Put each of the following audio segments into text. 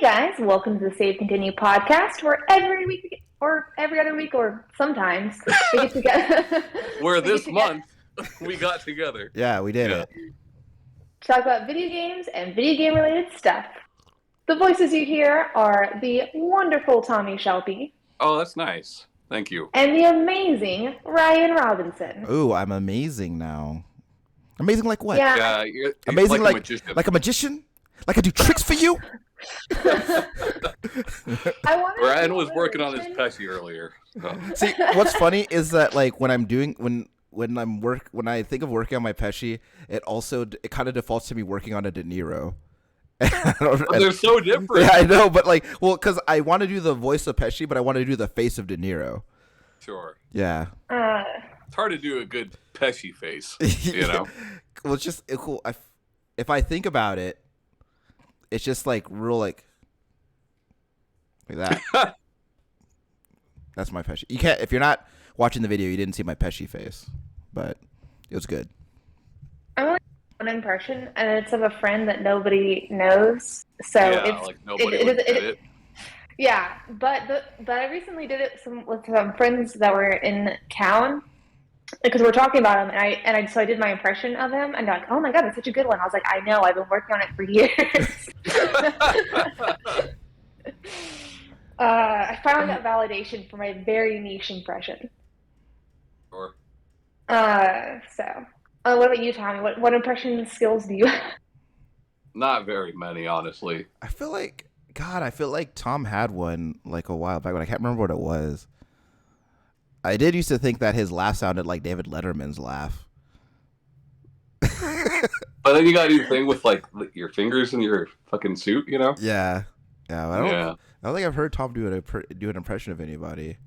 guys, welcome to the Save Continue podcast, where every week or every other week or sometimes we get together. Where this month we got together. Yeah, we did it. To talk about video games and video game related stuff. The voices you hear are the wonderful Tommy Shelby. Oh, that's nice. Thank you. And the amazing Ryan Robinson. Ooh, I'm amazing now. Amazing like what? Yeah, you're Amazing like a magician. like a magician? Like I do tricks for you? Ryan was working on his Pesci earlier. So. See, what's funny is that like when I think of working on my Pesci, it kind of defaults to me working on a De Niro. They're so different. Yeah, I know, but because I want to do the voice of Pesci, but I want to do the face of De Niro. Sure. Yeah. It's hard to do a good Pesci face, you know? Well, it's just cool. If I think about it, it's just like real like that. That's my Pesci. You can't, if you're not watching the video, you didn't see my Pesci face, but it was good. I'm only one impression, and it's of a friend that nobody knows. So yeah, it's like nobody would get it. Yeah, but I recently did it with some friends that were in town because we're talking about him, and so I did my impression of him, and they're like, "Oh my god, that's such a good one." I was like, "I know, I've been working on it for years." I finally got validation for my very niche impression. Sure. What about you, Tommy? What impression skills do you have? Not very many, honestly. I feel like Tom had one like a while back, but I can't remember what it was. I did used to think that his laugh sounded like David Letterman's laugh. But then you gotta do the thing with like your fingers in your fucking suit, you know? Yeah. I don't think I've heard Tom do an impression of anybody.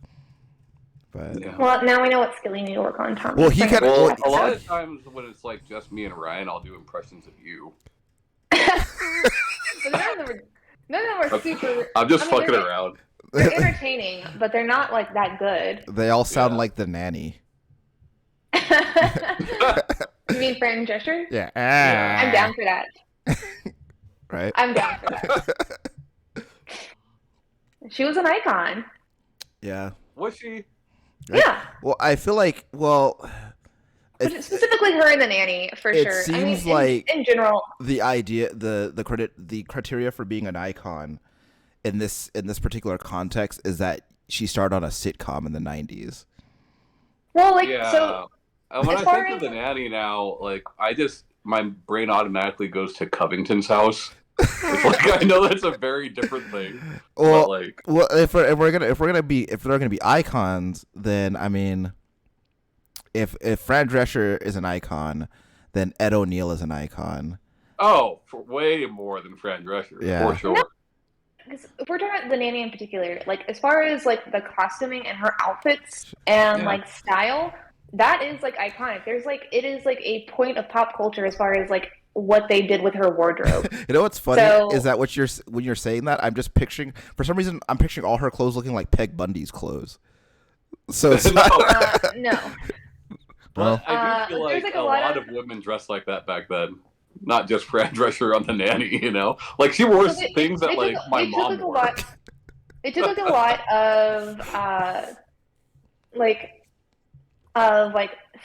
But yeah. Well, now we know what skill you need to work on, Tommy. Well, he can. Well, a lot of times when it's like just me and Ryan, I'll do impressions of you. But none of them are super. I'm just fucking around. They're entertaining, but they're not like that good. They all sound like the nanny. You mean Fran Drescher? Yeah. I'm down for that. Right? I'm down for that. She was an icon. Yeah. Was she? Yeah. Well, I feel like, specifically her and the nanny, for it sure. seems like in general, the idea, the criteria for being an icon in this particular context is that she started on a sitcom in the 90s. Well, yeah. So when I think of the nanny now, like my brain automatically goes to Covington's house. It's like I know that's a very different thing. Well, but if they're gonna be icons, then I mean, if Fran Drescher is an icon, then Ed O'Neill is an icon. Oh, for way more than Fran Drescher, for sure. No, because if we're talking about the nanny in particular, like as far as like the costuming and her outfits and like style, that is like iconic. It is like a point of pop culture as far as like what they did with her wardrobe. You know what's funny is that when you're saying that, I'm just picturing, for some reason, I'm picturing all her clothes looking like Peg Bundy's clothes. So it's no. Well, I do feel like a lot of women dressed like that back then. Not just Fran Drescher on the nanny, you know? Like she wore things that like my mom wore. It took like a lot of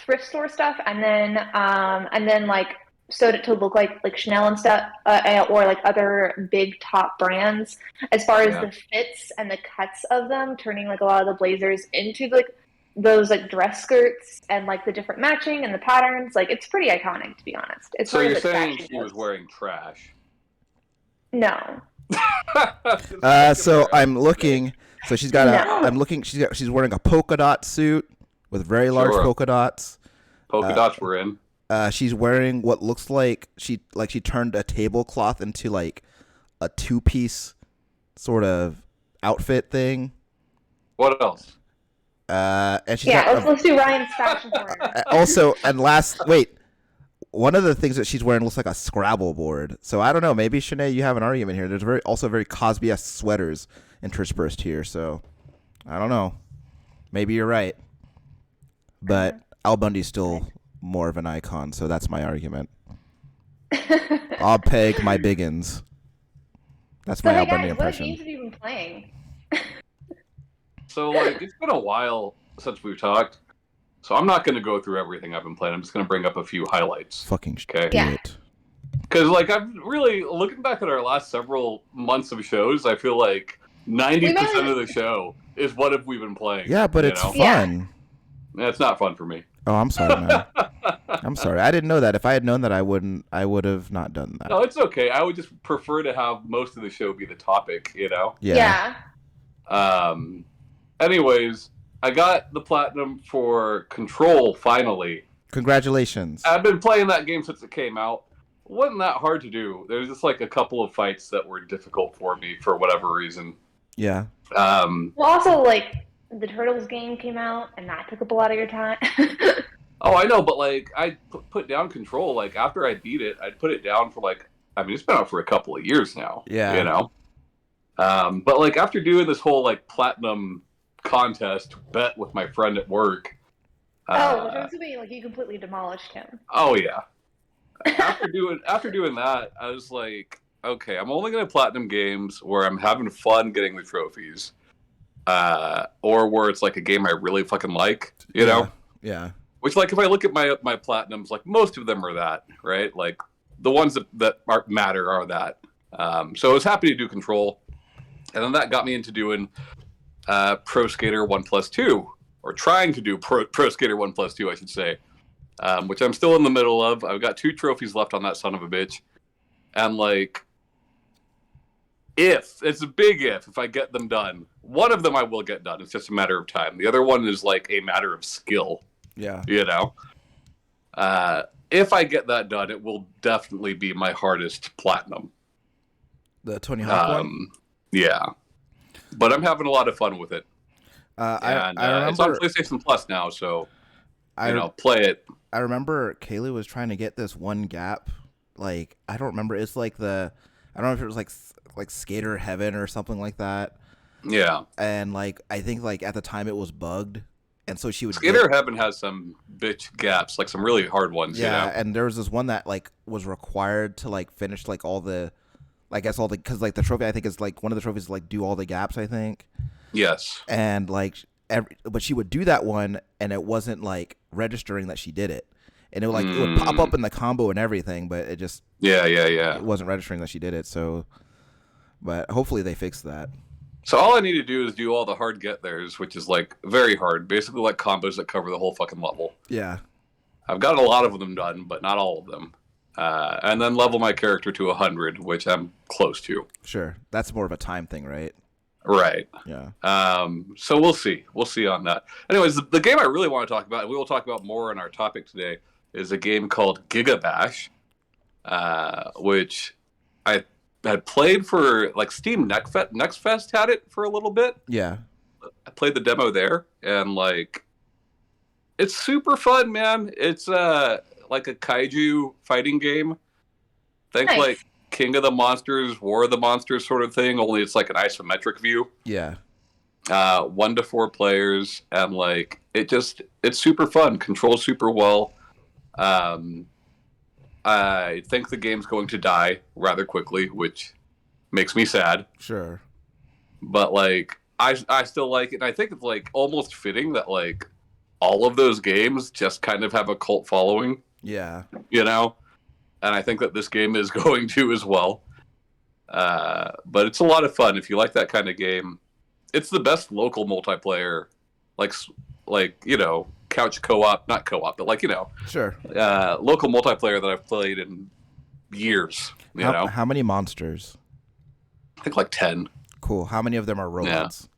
thrift store stuff, and then like sewed it to look like Chanel and stuff, or like other big top brands. As far as the fits and the cuts of them, turning like a lot of the blazers into like those like dress skirts and like the different matching and the patterns, like it's pretty iconic, to be honest. It's so you're saying she was wearing trash? No. So I'm looking. So she's got I'm looking. She's wearing a polka dot suit with very large polka dots. Polka dots were in. She's wearing what looks like she turned a tablecloth into like a two-piece sort of outfit thing. What else? And she's let's do Ryan's fashion corner. Also, one of the things that she's wearing looks like a Scrabble board. So I don't know. Maybe Shanae, you have an argument here. There's very Cosby-esque sweaters interspersed here. So I don't know. Maybe you're right. But Al Bundy's still more of an icon, so that's my argument. I'll peg my biggins. That's So my hey Al Bundy guys, what impression. games have you been playing? So like it's been a while since we've talked, so I'm not going to go through everything I've been playing. I'm just going to bring up a few highlights. Fucking Okay. do Yeah. it. Because like I'm really looking back at our last several months of shows, I feel like 90% of the show is what have we been playing. Yeah, but it's know? fun. It's not fun for me. Oh, I'm sorry, man. I'm sorry. I didn't know that. If I had known that, I would have not done that. No, it's okay. I would just prefer to have most of the show be the topic, you know? Yeah. Anyways, I got the platinum for Control finally. Congratulations. I've been playing that game since it came out. Wasn't that hard to do. There's just like a couple of fights that were difficult for me for whatever reason. Yeah. Well, also like the Turtles game came out, and that took up a lot of your time. Oh, I know, but like I put down Control. Like after I beat it, I'd put it down for like it's been out for a couple of years now. Yeah. You know. But like after doing this whole like platinum contest bet with my friend at work. Which I'm assuming like you completely demolished him. Oh yeah. After doing that, I was like, okay, I'm only gonna platinum games where I'm having fun getting the trophies, or where it's like a game I really fucking like, you know? Yeah. Which, like, if I look at my platinums, like most of them are that, right? Like the ones that matter are that. So I was happy to do Control, and then that got me into doing Pro Skater 1+2, or trying to do Pro Skater 1+2, I should say. Which I'm still in the middle of. I've got 2 trophies left on that son of a bitch. And, like, it's a big if I get them done. One of them I will get done. It's just a matter of time. The other one is, like, a matter of skill. Yeah. You know? If I get that done, it will definitely be my hardest platinum. The Tony Hawk one? Yeah. But I'm having a lot of fun with it. I remember, it's on PlayStation Plus now, so, play it. I remember Kaylee was trying to get this one gap. Like, I don't remember. It's like I don't know if it was like Skater Heaven or something like that. Yeah. And like, I think like at the time it was bugged. And so she would Skater Heaven has some bitch gaps, like some really hard ones. Yeah. You know? And there was this one that like was required to like finish like all the, cause like the trophy, I think is like one of the trophies is like do all the gaps, I think. Yes. And like, but she would do that one and it wasn't like registering that she did it. And it would pop up in the combo and everything, but it just it wasn't registering that she did it. So, but hopefully they fixed that. So all I need to do is do all the hard get theirs, which is like very hard, basically like combos that cover the whole fucking level. Yeah, I've got a lot of them done, but not all of them. And then level my character to 100, which I'm close to. Sure, that's more of a time thing, right? Right. Yeah. So we'll see. We'll see on that. Anyways, the game I really want to talk about, and we will talk about more in our topic today, is a game called Giga Bash, which I had played for like Steam Next Fest had it for a little bit. Yeah. I played the demo there, and like, it's super fun, man. It's like a kaiju fighting game. Think like King of the Monsters, War of the Monsters sort of thing, only it's like an isometric view. Yeah. 1 to 4 players, and like it's super fun. Controls super well. I think the game's going to die rather quickly, which makes me sad. Sure. But like I still like it, and I think it's like almost fitting that like all of those games just kind of have a cult following. Yeah. You know? And I think that this game is going to as well. But it's a lot of fun if you like that kind of game. It's the best local multiplayer, like couch co-op, not co-op, but like Sure. local multiplayer that I've played in years. You know, how many monsters? I think like 10. Cool. How many of them are robots?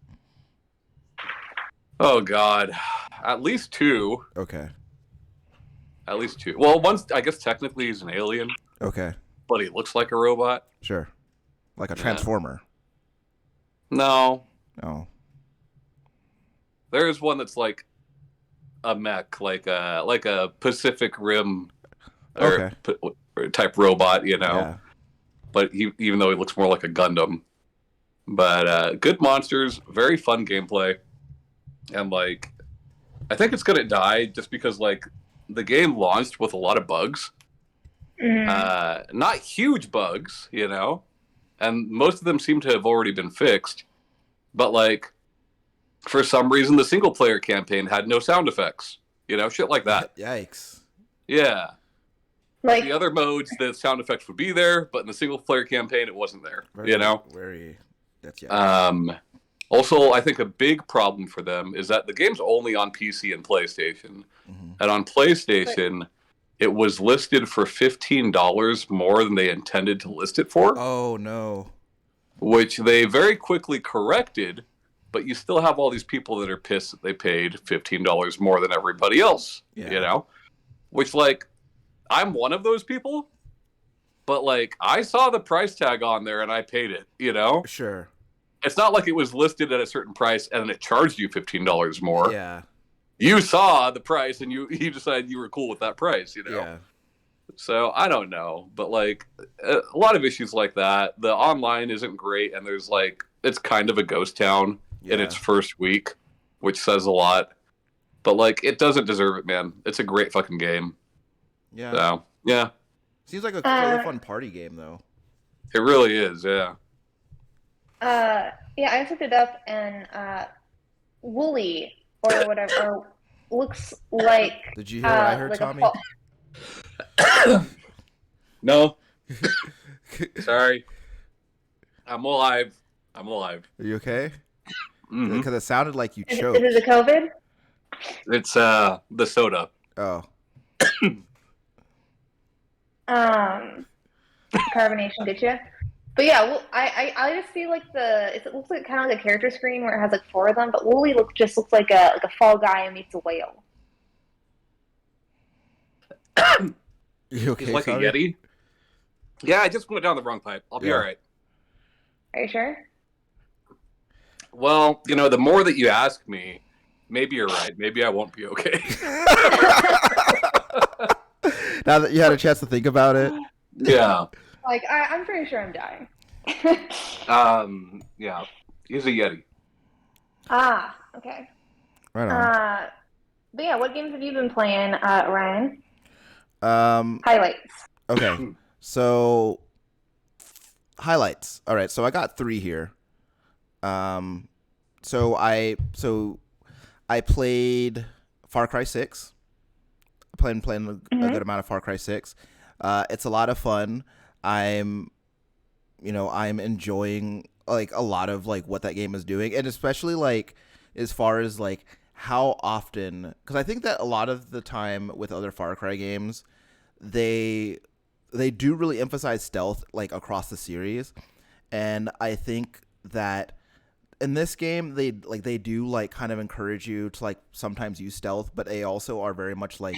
Oh God, at least 2. Okay. At least 2. Well, one's I guess technically he's an alien. Okay. But he looks like a robot. Sure. Like a transformer. No. Oh. There's one that's like a mech, like a Pacific Rim type robot, Yeah. But even though he looks more like a Gundam. But good monsters, very fun gameplay. And like I think it's gonna die just because like the game launched with a lot of bugs. Not huge bugs, and most of them seem to have already been fixed. But like, for some reason, the single player campaign had no sound effects. Shit like that. Yikes. Yeah. Like, The other modes, the sound effects would be there, but in the single player campaign, it wasn't there. Very. That's Also, I think a big problem for them is that the game's only on PC and PlayStation. Mm-hmm. And on PlayStation, it was listed for $15 more than they intended to list it for. Oh, no. Which they very quickly corrected, but you still have all these people that are pissed that they paid $15 more than everybody else. Which, like, I'm one of those people, but, like, I saw the price tag on there and I paid it, Sure. It's not like it was listed at a certain price and it charged you $15 more. Yeah. You saw the price and you decided you were cool with that price, Yeah. So I don't know, but like a lot of issues like that. The online isn't great, and there's like it's kind of a ghost town in its first week, which says a lot. But like it doesn't deserve it, man. It's a great fucking game. Yeah. So yeah. Seems like a really fun party game, though. It really is, yeah. Yeah, I just looked it up, and Wooly or whatever looks like. Did you hear what I heard, like Tommy? No. Sorry. I'm alive. Are you okay? Mm-hmm. Because it sounded like you choked. Is it the COVID? It's the soda. Oh. Carbonation, did you? But yeah, well, I just see like it looks like kind of like a character screen where it has like 4 of them, but Wooly just looks like a fall guy meets a whale. You okay? He's like Tommy? a Yeti. Yeah, I just went down the wrong pipe. I'll be all right. Are you sure? Well, the more that you ask me, maybe you're right. Maybe I won't be okay. Now that you had a chance to think about it. Yeah. Like I'm pretty sure I'm dying. Yeah. He's a Yeti. Ah, okay. Right on. But yeah, what games have you been playing, Ryan? Highlights. Okay. So highlights. All right. So I got 3 here. So I played Far Cry 6. I playing a good amount of Far Cry 6. It's a lot of fun. I'm enjoying like a lot of like what that game is doing, and especially like as far as like how often, because I think that a lot of the time with other Far Cry games, they do really emphasize stealth like across the series, and I think that in this game they do like kind of encourage you to like sometimes use stealth, but they also are very much like,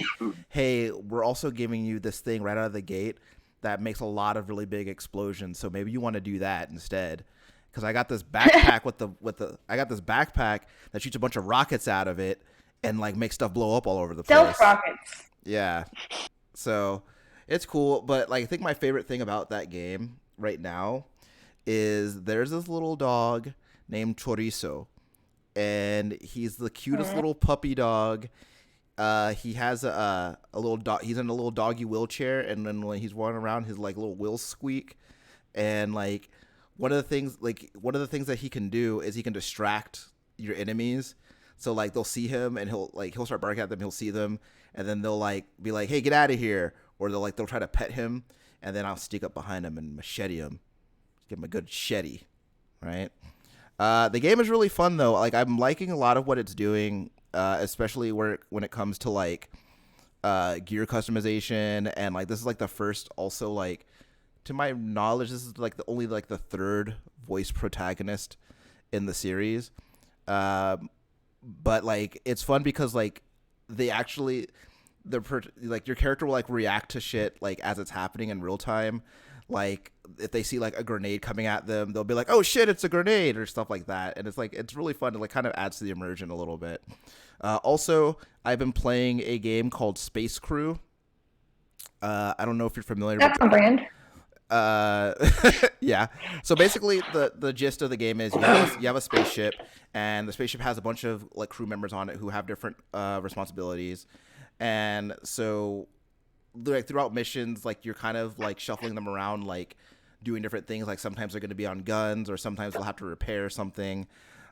hey, we're also giving you this thing right out of the gate that makes a lot of really big explosions, so maybe you want to do that instead. Because I got this backpack I got this backpack that shoots a bunch of rockets out of it and like makes stuff blow up all over the place. Stealth rockets. Yeah, so it's cool. But like I think my favorite thing about that game right now is there's this little dog named Chorizo, and he's the cutest little puppy dog. He has a little dog. He's in a little doggy wheelchair, and then when he's walking around, his like little wheels squeak. And like one of the things that he can do is he can distract your enemies. So like they'll see him, and he'll start barking at them. He'll see them, and then they'll like be like, "Hey, get out of here!" Or they'll try to pet him, and then I'll sneak up behind him and machete him, give him a good shetty, right? The game is really fun though. Like I'm liking a lot of what it's doing. Especially when it comes to like gear customization, and like this is like the first, also like to my knowledge, this is like the 3rd voice protagonist in the series. But like it's fun because like like your character will like react to shit like as it's happening in real time. Like if they see like a grenade coming at them, they'll be like, "Oh shit, it's a grenade," or stuff like that. And it's really fun. It like kind of adds to the immersion a little bit. Also, I've been playing a game called Space Crew. I don't know if you're familiar. That's on brand. Yeah. So basically, the gist of the game is you have a spaceship, and the spaceship has a bunch of like crew members on it who have different responsibilities, and so like throughout missions, like you're kind of like shuffling them around, like doing different things. Like sometimes they're going to be on guns, or sometimes they'll have to repair something.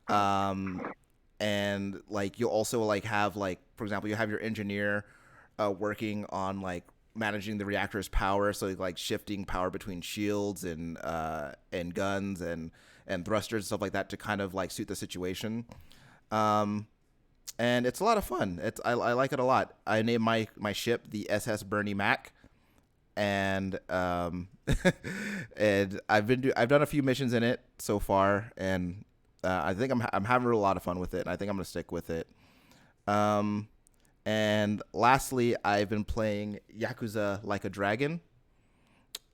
And like you'll also like have like, for example, you have your engineer working on like managing the reactor's power, so like shifting power between shields and guns and thrusters and stuff like that to kind of like suit the situation. And it's a lot of fun. I like it a lot. I named my ship the SS Bernie Mac, and and I've done a few missions in it so far, and I think I'm having a lot of fun with it, and I think I'm gonna stick with it. And lastly, I've been playing Yakuza Like a Dragon.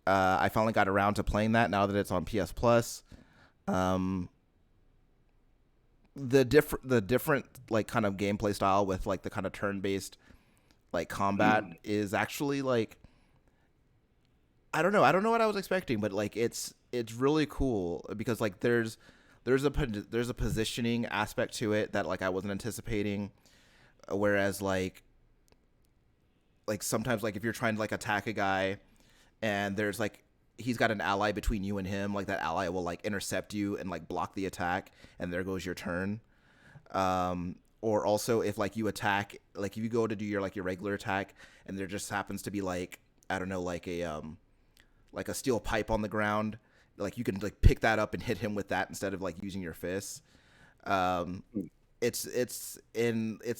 I finally got around to playing that now that it's on PS Plus. The different like kind of gameplay style with like the kind of turn-based like combat is actually like, I don't know what I was expecting, but like it's really cool because like there's a positioning aspect to it that like I wasn't anticipating, whereas like sometimes like if you're trying to like attack a guy and there's like he's got an ally between you and him, like that ally will like intercept you and like block the attack, and there goes your turn. Or also if like you attack, like if you go to do your like your regular attack and there just happens to be like, I don't know, like a steel pipe on the ground, like you can like pick that up and hit him with that instead of like using your fists. It's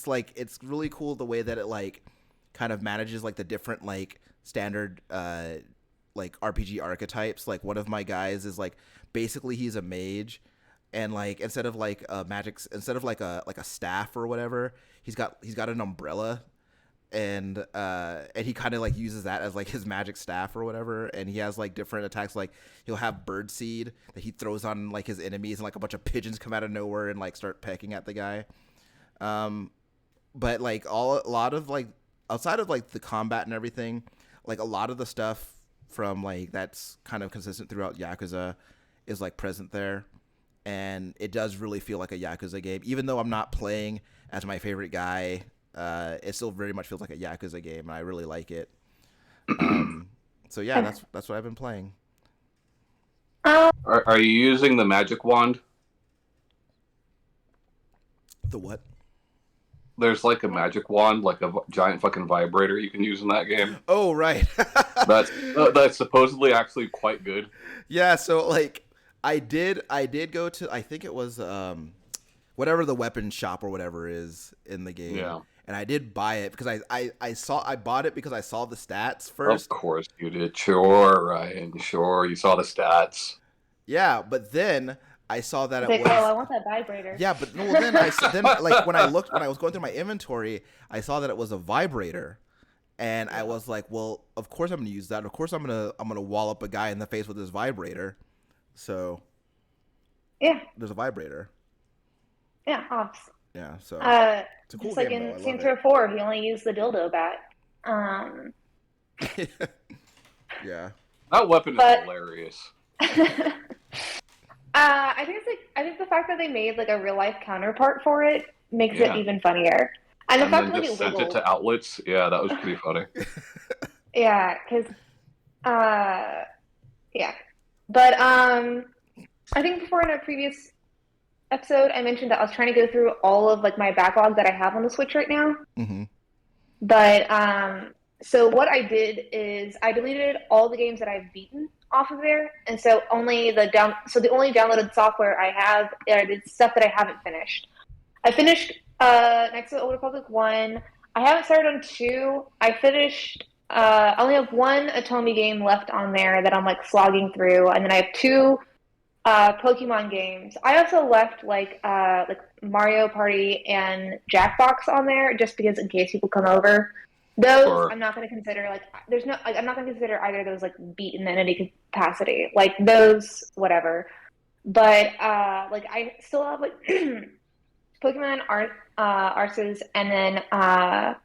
like it's really cool the way that it like kind of manages like the different like standard like RPG archetypes. Like one of my guys is like basically he's a mage, and like instead of like a staff or whatever, he's got an umbrella, and he kind of like uses that as like his magic staff or whatever, and he has like different attacks. Like he'll have bird seed that he throws on like his enemies, and like a bunch of pigeons come out of nowhere and like start pecking at the guy. But like a lot of like outside of like the combat and everything, like a lot of the stuff from like that's kind of consistent throughout Yakuza is like present there, and it does really feel like a Yakuza game. Even though I'm not playing as my favorite guy, it still very much feels like a Yakuza game, and I really like it. So yeah, that's what I've been playing. Are you using the magic wand? The what? There's like a magic wand, like a giant fucking vibrator you can use in that game. Oh, right. That's supposedly actually quite good. Yeah, so like I did go to, I think it was whatever the weapon shop or whatever is in the game. Yeah. And I did buy it because I bought it because I saw the stats first. Of course you did. Sure, Ryan. Sure, you saw the stats. Yeah, but then I saw that it like, was. Oh, I want that vibrator. Yeah, but no. Then like when I was going through my inventory, I saw that it was a vibrator, and I was like, well, of course I'm gonna use that. Of course I'm gonna wall up a guy in the face with this vibrator. So yeah, there's a vibrator. Yeah, ops. Yeah, so it's a cool just like game, in Saints Row 4, he only used the dildo bat. Yeah, that weapon is hilarious. I think the fact that they made like a real life counterpart for it makes it even funnier. And the fact that just sent it to outlets, yeah, that was pretty funny. Yeah, because yeah, but I think before in a previous episode I mentioned that I was trying to go through all of like my backlog that I have on the Switch right now. Mm-hmm. But so what I did is I deleted all the games that I've beaten off of there, and so the only downloaded software I have is stuff that I haven't finished. I finished Knights of the Old Republic 1. I haven't started on 2. I finished. I only have one Atomi game left on there that I'm like slogging through, and then I have 2 Pokemon games. I also left like Mario Party and Jackbox on there just because in case people come over. Those I'm not going to consider I'm not going to consider either of those like beaten in any capacity. Like those, whatever. But like I still have like Pokemon Arceus, and then I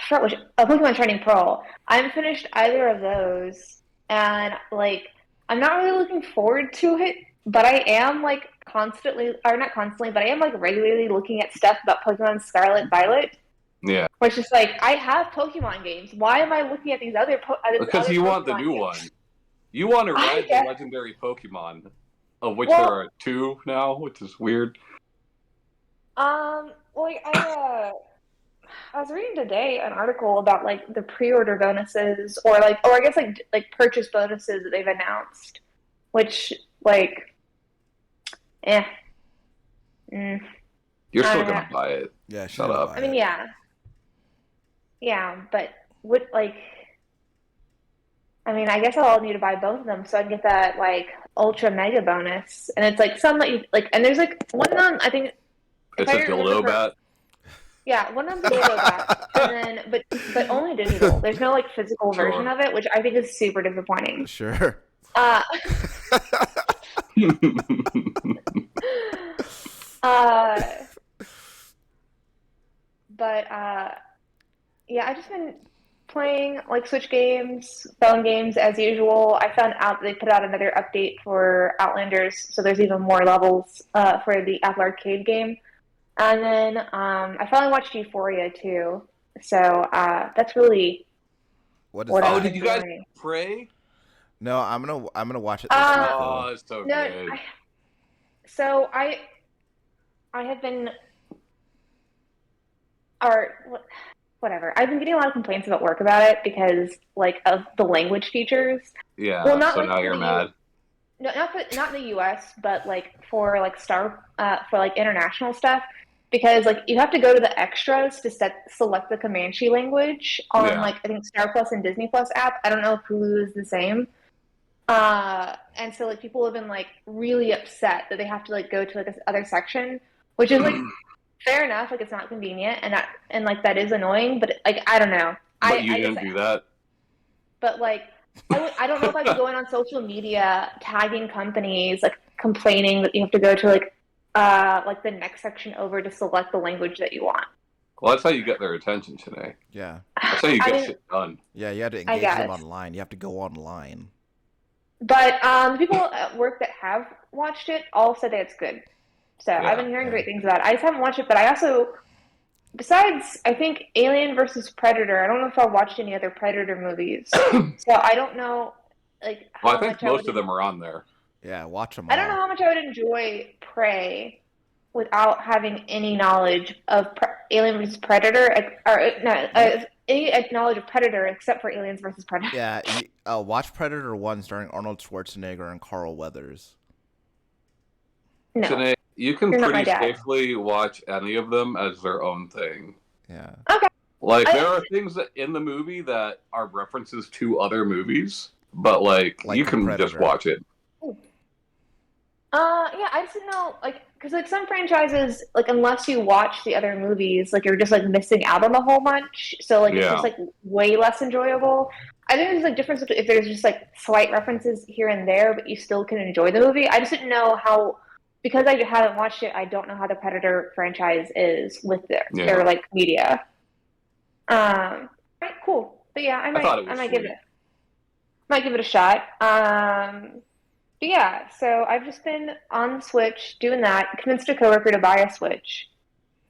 forgot which Pokemon Shining Pearl. I haven't finished either of those, and like I'm not really looking forward to it. But I am like constantly, or not constantly, but I am like regularly looking at stuff about Pokemon Scarlet and Violet. Yeah. Where it's just like, I have Pokemon games. Why am I looking at these other because you want the new one. You want to I ride the guess. legendary Pokemon, of which Well, there are 2 now, which is weird. like I was reading today an article about like the pre-order bonuses or I guess like purchase bonuses that they've announced, which like eh, mm, You're I still don't know. gonna buy it. Yeah, she's Shut gonna up. buy I mean, it. yeah, but what like I mean, I guess I'll need to buy both of them so I can get that like ultra mega bonus, and it's like some that you like, and there's like one of them I think if It's I a remember dildo correctly. bat. Yeah, one of them's a dildo bat, and then but only digital. There's no like physical version Sure. of it, which I think is super disappointing. Sure. Uh, uh, but yeah, I've just been playing like Switch games, phone games as usual. I found out they put out another update for Outlanders, so there's even more levels for the Apple Arcade game. And then I finally watched Euphoria too. So that's really What is what Oh, I've that? did been you guys doing. pray? No, I'm gonna watch it this week Uh, though. Oh, it's so no, good. so I have been or whatever. I've been getting a lot of complaints about work about it because like of the language features. Well, Yeah, not so like now for you're the U. mad. No, not in the U.S., but like for like for like international stuff, because like you have to go to the extras to select the Comanche language on Yeah. like I think Star Plus and Disney Plus app. I don't know if Hulu is the same. And so like people have been like really upset that they have to like go to like this other section, which is like fair enough. Like it's not convenient, and like that is annoying. But like I don't know. But you I guess didn't do that. but like I don't know if I'd be going on social media tagging companies like complaining that you have to go to like the next section over to select the language that you want. Well, that's how you get their attention today. Yeah. That's how you I get mean, shit done. Yeah, you had to I engage them guess. online. You have to go online. But people at work that have watched it all said that it's good. So I've Yeah. been hearing Yeah. great things about it. I just haven't watched it, but I also besides I think Alien versus Predator, I don't know if I've watched any other Predator movies. So I don't know like Well, I how think much I would most of them are on there. Yeah, watch them I don't know all. how much I would enjoy Prey without having any knowledge of Alien versus Predator, or no, You, any knowledge of Predator except for Aliens versus Predator. yeah, watch Predator 1 starring Arnold Schwarzenegger and Carl Weathers. No, Today, you can you're not my pretty dad. safely watch any of them as their own thing. Yeah. Okay. Like, there I, are things that in the movie that are references to other movies, but like Like you in can just Predator. watch it. yeah, I just didn't know, like, because like some franchises, like unless you watch the other movies, like you're just like missing out on a whole bunch. So like it's just Yeah. like way less enjoyable. I think there's like difference if there's just like slight references here and there, but you still can enjoy the movie. I just didn't know how, because I haven't watched it. I don't know how the Predator franchise is with their Yeah. like media. Right, cool. But yeah, I thought it I was might sweet. give it a shot. But yeah, so I've just been on the Switch doing that. Convinced a coworker to buy a Switch.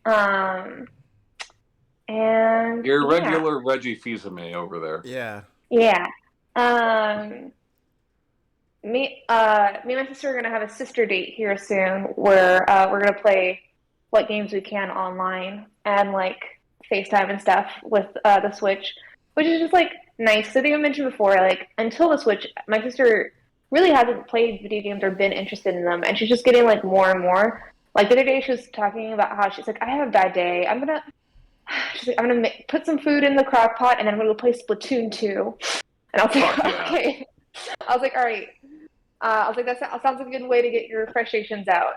Um, and Your yeah, regular Reggie Fils-Aimé over there. Yeah. yeah. Um, me and my sister are gonna have a sister date here soon, where we're gonna play what games we can online and like FaceTime and stuff with the Switch, which is just like nice. So I think I mentioned before, like until the Switch, my sister really hasn't played video games or been interested in them, and she's just getting like more and more. Like the other day, she was talking about how she's like, I have a bad day. She's like, I'm gonna put some food in the crock pot, and then I'm gonna go play Splatoon 2. And I was like, Fuck yeah. okay. I was like, all right. I was like, that sounds like a good way to get your frustrations out.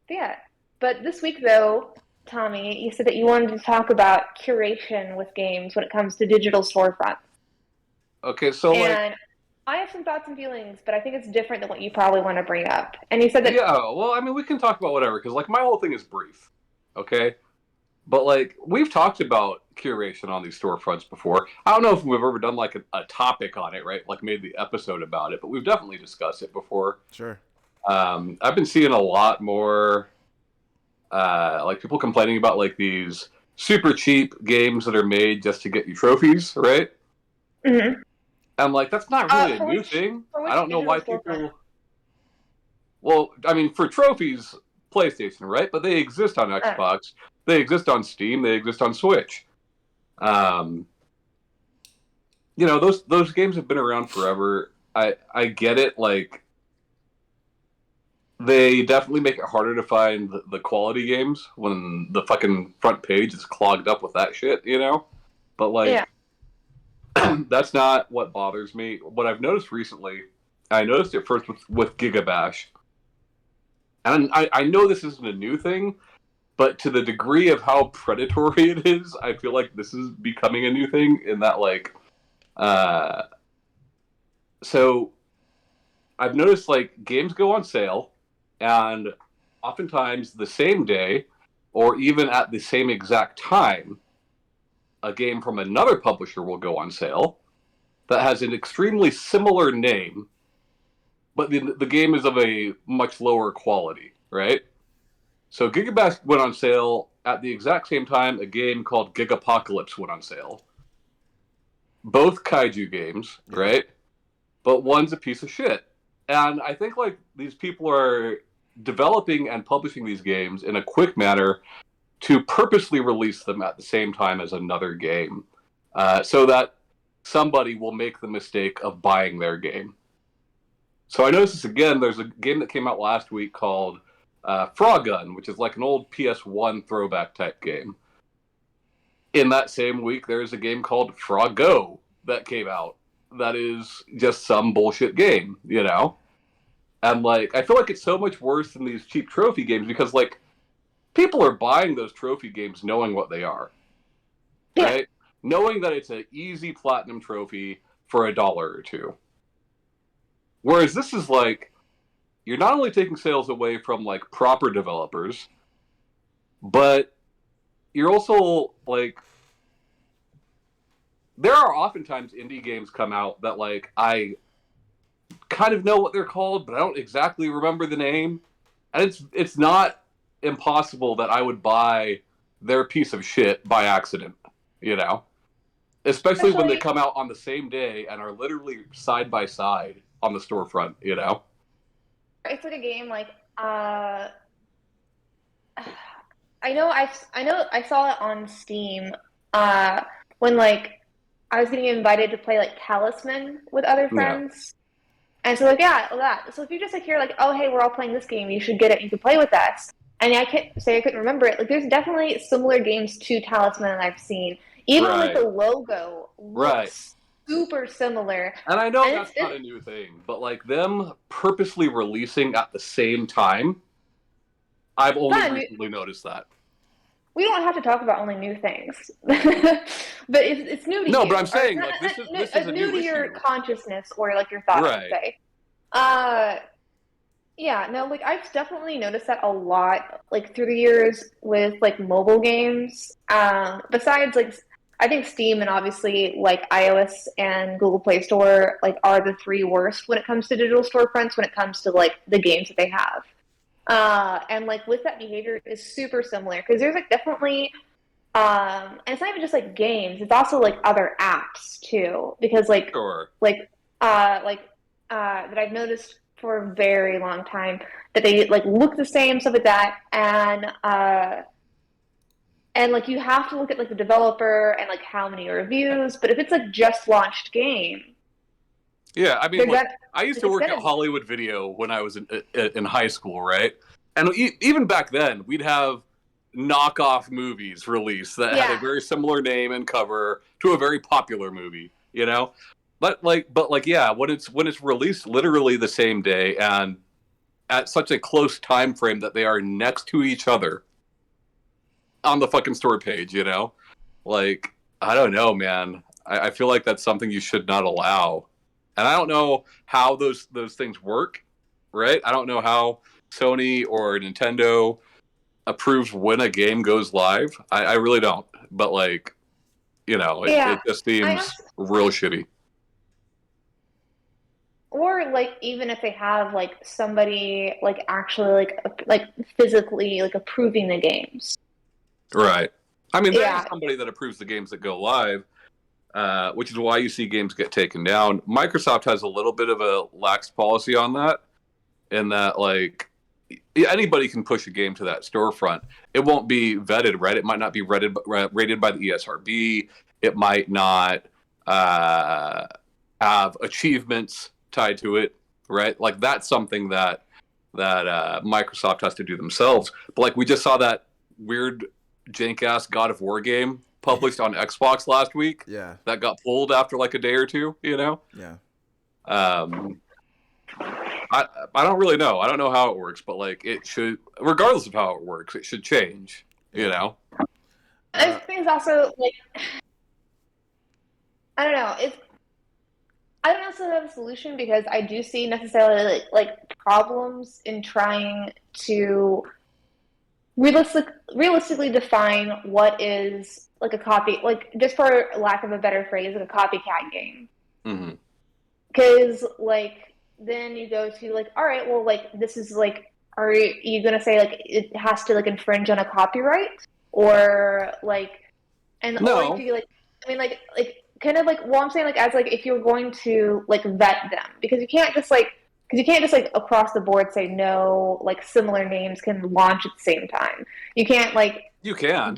Yeah. But this week, though, Tommy, you said that you wanted to talk about curation with games when it comes to digital storefronts. Okay, so like, And I have some thoughts and feelings, but I think it's different than what you probably want to bring up. And you said that, yeah, well, I mean, we can talk about whatever, because like my whole thing is brief, okay? But like, we've talked about curation on these storefronts before. I don't know if we've ever done like a topic on it, right? Like made the episode about it, but we've definitely discussed it before. Sure. I've been seeing a lot more, like people complaining about like these super cheap games that are made just to get you trophies, right? mm-hmm. And like that's not really a For new which thing. for I which don't know digital why storefront? people. Well, I mean, for trophies, PlayStation, right? But they exist on Oh, Xbox. They exist on Steam. They exist on Switch. Um, those games have been around forever. I get it. Like they definitely make it harder to find the quality games when the fucking front page is clogged up with that shit. But yeah. like that's not what bothers me. What I've noticed recently, I noticed it first with Gigabash, and I know this isn't a new thing, but to the degree of how predatory it is, I feel like this is becoming a new thing. In that, like, uh, so I've noticed like games go on sale, and oftentimes the same day, or even at the same exact time, a game from another publisher will go on sale that has an extremely similar name, but the game is of a much lower quality, right? So Gigabash went on sale at the exact same time a game called Gigapocalypse went on sale. Both kaiju games, Yeah. right? But one's a piece of shit. And I think like these people are developing and publishing these games in a quick manner to purposely release them at the same time as another game, so that somebody will make the mistake of buying their game. So I noticed this again. There's a game that came out last week called Frog Gun, which is like an old PS1 throwback type game. In that same week, there's a game called Frog Go that came out. That is just some bullshit game. And like, I feel like it's so much worse than these cheap trophy games because like people are buying those trophy games knowing what they are, Yeah. right? Knowing that it's an easy platinum trophy for $1 or $2. Whereas this is like, you're not only taking sales away from like proper developers, but you're also like, there are oftentimes indie games come out that like I kind of know what they're called, but I don't exactly remember the name. And it's not impossible that I would buy their piece of shit by accident, you know? Especially when they Especially, come out on the same day and are literally side by side on the storefront. it's like a game like uh I know I saw it on Steam when like I was getting invited to play like Talisman with other Yeah. friends. And so like yeah, that. So if you just like hear like, oh hey, we're all playing this game, you should get it, you can play with us. And I can't say I couldn't remember it. Like there's definitely similar games to Talisman that I've seen. Even like Right. the logo Right. looks super similar. And I know And that's not a new thing, but like them purposely releasing at the same time, I've only fun. recently noticed that. We don't have to talk about only new things, but it's new to No, but I'm you, or it's saying not like this is it's a new new to your issue. consciousness or like your thought, I should Right. say. Uh, yeah, no, like I've definitely noticed that a lot, like through the years with like mobile games. Besides like I think Steam and obviously like iOS and Google Play Store like are the three worst when it comes to digital storefronts when it comes to like the games that they have. And like with that behavior is super similar because there's like definitely and it's not even just like games, it's also like other apps too. Because Sure. like like that I've noticed for a very long time that they like look the same, stuff like that, and like you have to look at like the developer and like how many reviews, but if it's like just launched game, Yeah, I mean, they're look, gonna I used like to it's work at gonna Hollywood Video when I was in high school, right? And even back then, we'd have knockoff movies released that had a yeah. very similar name and cover to a very popular movie. But yeah, when it's released literally the same day and at such a close time frame that they are next to each other on the fucking store page. Like, I don't know, man. I feel like that's something you should not allow. And I don't know how those things work, right? I don't know how Sony or Nintendo approves when a game goes live. I really don't. But like, it Yeah. just I seems also, real shitty. or like even if they have like somebody like actually like physically like approving the games. Right. I mean, there is Yeah. somebody that approves the games that go live. which is why you see games get taken down. Microsoft has a little bit of a lax policy on that, in that like anybody can push a game to that storefront. It won't be vetted, right? It might not be rated by the ESRB. It might not have achievements tied to it, right? Like that's something that Microsoft has to do themselves. But like we just saw that weird jank ass God of War game published on Xbox last week. Yeah. That got pulled after like a day or two, you know? Yeah. I don't really know. I don't know how it works, but like it should, regardless of how it works, it should change, you know? I think it's also like, I don't know. I don't necessarily have a solution because I do see necessarily like problems in trying to realistically define what is like a copy, like just for lack of a better phrase, like a copycat game. Mm-hmm. Because like then you go to like, all right, well, like this is like, are you gonna say like it has to like infringe on a copyright or like, and No. or do you like, I mean like kind of like, well, I'm saying like as like if you're going to like vet them because you can't just like across the board say no, like similar names can launch at the same time. You can't like You can.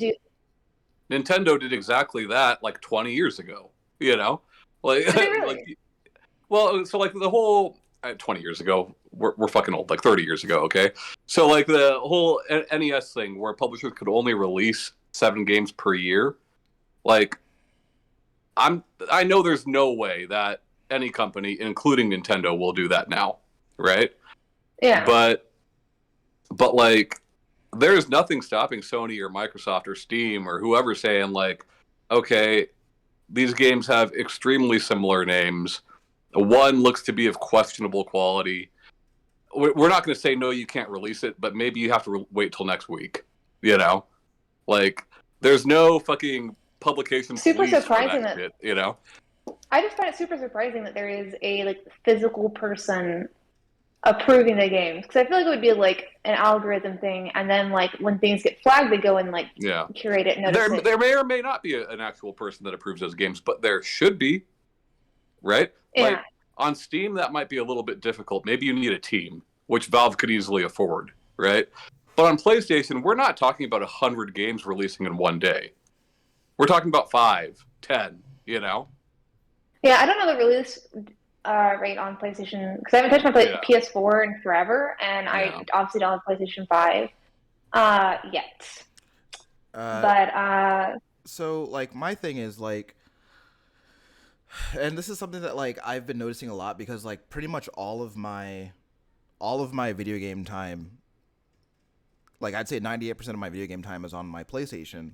Nintendo did exactly that like 20 years ago, you know? Like, really? like well, so like the whole 20 years ago, we're fucking old, like 30 years ago, okay? So like the whole NES thing where publishers could only release 7 games per year, like I know there's no way that any company, including Nintendo, will do that now, right? Yeah. But like there's nothing stopping Sony or Microsoft or Steam or whoever saying like, okay, these games have extremely similar names. One looks to be of questionable quality. We're not going to say no, you can't release it, but maybe you have to wait till next week. You know, like there's no fucking publication. Super surprising that shit, you know. I just find it super surprising that there is a like physical person approving the games because I feel like it would be like an algorithm thing, and then like when things get flagged, they go and like curate it. And there may or may not be an actual person that approves those games, but there should be, right? Yeah. Like, on Steam, that might be a little bit difficult. Maybe you need a team, which Valve could easily afford, right? But on PlayStation, we're not talking about 100 games releasing in one day. We're talking about 5, 10, you know? Yeah, I don't know the release rate on PlayStation because I haven't touched my PS4 in forever, and I obviously don't have PlayStation 5 yet. So like my thing is like, and this is something that like I've been noticing a lot because like pretty much all of my video game time, like I'd say 98% of my video game time is on my PlayStation.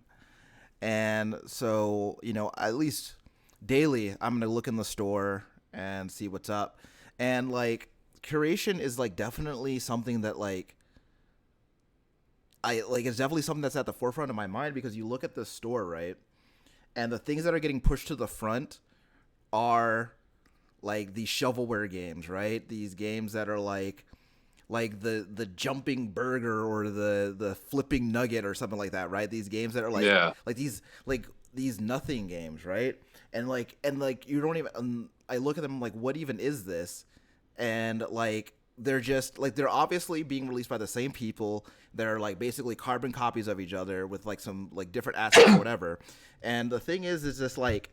And so, you know, at least daily I'm going to look in the store and see what's up. And like Curation is like definitely something that like it's definitely something that's at the forefront of my mind because you look at the store, right? And the things that are getting pushed to the front are like these shovelware games, right? These games that are like the jumping burger or the flipping nugget or something like that, right? These games that are like these nothing games, right? And you don't even I look at them like, what even is this? And like they're just like they're obviously being released by the same people. They're like basically carbon copies of each other with like some like different assets or whatever. And the thing is just like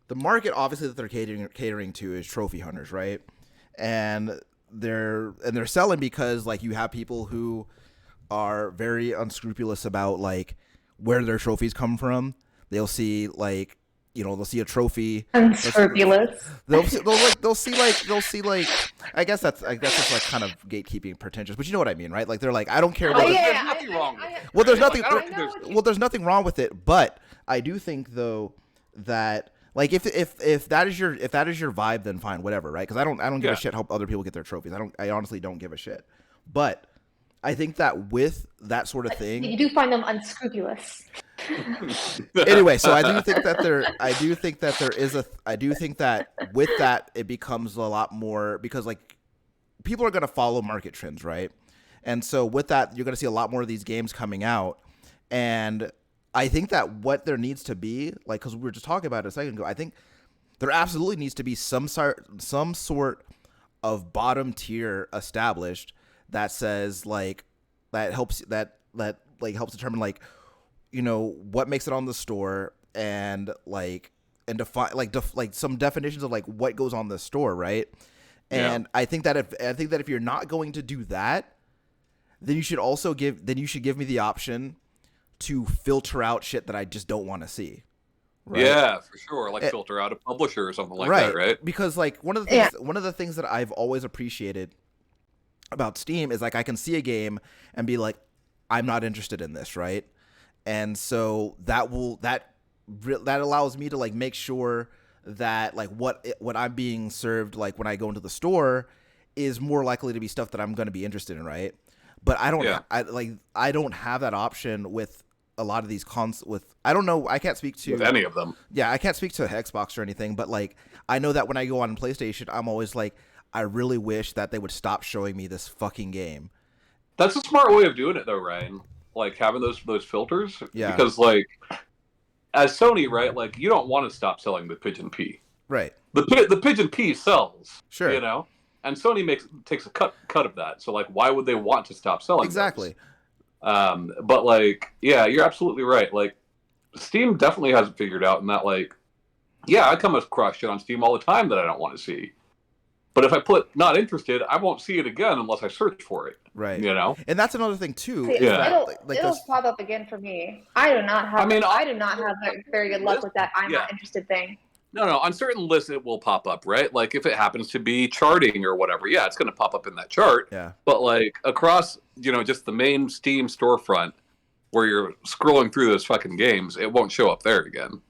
the market obviously that they're catering to is trophy hunters, right? And they're selling because like you have people who are very unscrupulous about like where their trophies come from. They'll see like, you know, they'll see a trophy. Unscrupulous. They'll see like I guess just like kind of gatekeeping pretentious, but you know what I mean, right? Like they're like, I don't care. There's nothing wrong with it. Well, there's nothing. Like, there's nothing wrong with it, but I do think though that like if that is your vibe, then fine, whatever, right? Because I don't give a shit how other people get their trophies. I honestly don't give a shit. But I think that with that sort of thing, you do find them unscrupulous. Anyway, so I do think that with that it becomes a lot more because like people are going to follow market trends, right? And so with that, you're going to see a lot more of these games coming out, and I think that what there needs to be, like, because we were just talking about it a second ago, I think there absolutely needs to be some sort of bottom tier established that says like that helps that like helps determine like what makes it on the store and like and define like some definitions of like what goes on the store, right? And I think that if you're not going to do that, then you should give me the option to filter out shit that I just don't want to see. Right? Yeah, for sure. Like filter out a publisher or something like that, right? Because like one of the things that I've always appreciated about Steam is like I can see a game and be like, I'm not interested in this, right? And so that allows me to like make sure that like what I'm being served like when I go into the store is more likely to be stuff that I'm going to be interested in, right? But I don't have that option with a lot of these I don't know, I can't speak to with any of them. Yeah, I can't speak to Xbox or anything, but like I know that when I go on PlayStation, I'm always like, I really wish that they would stop showing me this fucking game. That's a smart way of doing it though, Ryan. Like having those filters. Yeah. Because like as Sony, right, like you don't want to stop selling the Pigeon P. Right. The Pigeon P sells. Sure. And Sony takes a cut of that. So like why would they want to stop selling exactly those? But like, yeah, you're absolutely right. Like, Steam definitely hasn't figured out in that, like, yeah, I come across shit on Steam all the time that I don't want to see. But if I put not interested, I won't see it again unless I search for it. Right. And that's another thing too. It'll pop up again for me. I do not have very good luck with that I'm not interested thing. No, on certain lists it will pop up, right? Like if it happens to be charting or whatever, yeah, it's going to pop up in that chart. Yeah. But like across, just the main Steam storefront where you're scrolling through those fucking games, it won't show up there again.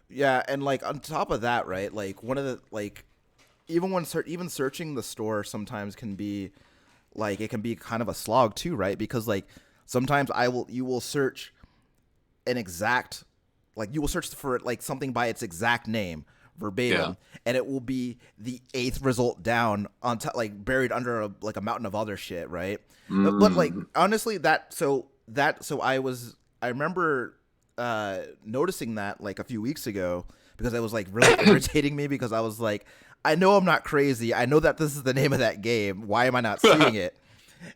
Yeah, and like on top of that, right? Like one of the like even searching the store sometimes can be like it can be kind of a slog too, right? Because like sometimes you will search an exact like you will search for like something by its exact name verbatim, and it will be the 8th result down on top, like buried under a mountain of other shit, right? But like honestly, I remember noticing that like a few weeks ago because it was like really irritating me because I was like, I know I'm not crazy. I know that this is the name of that game. Why am I not seeing it?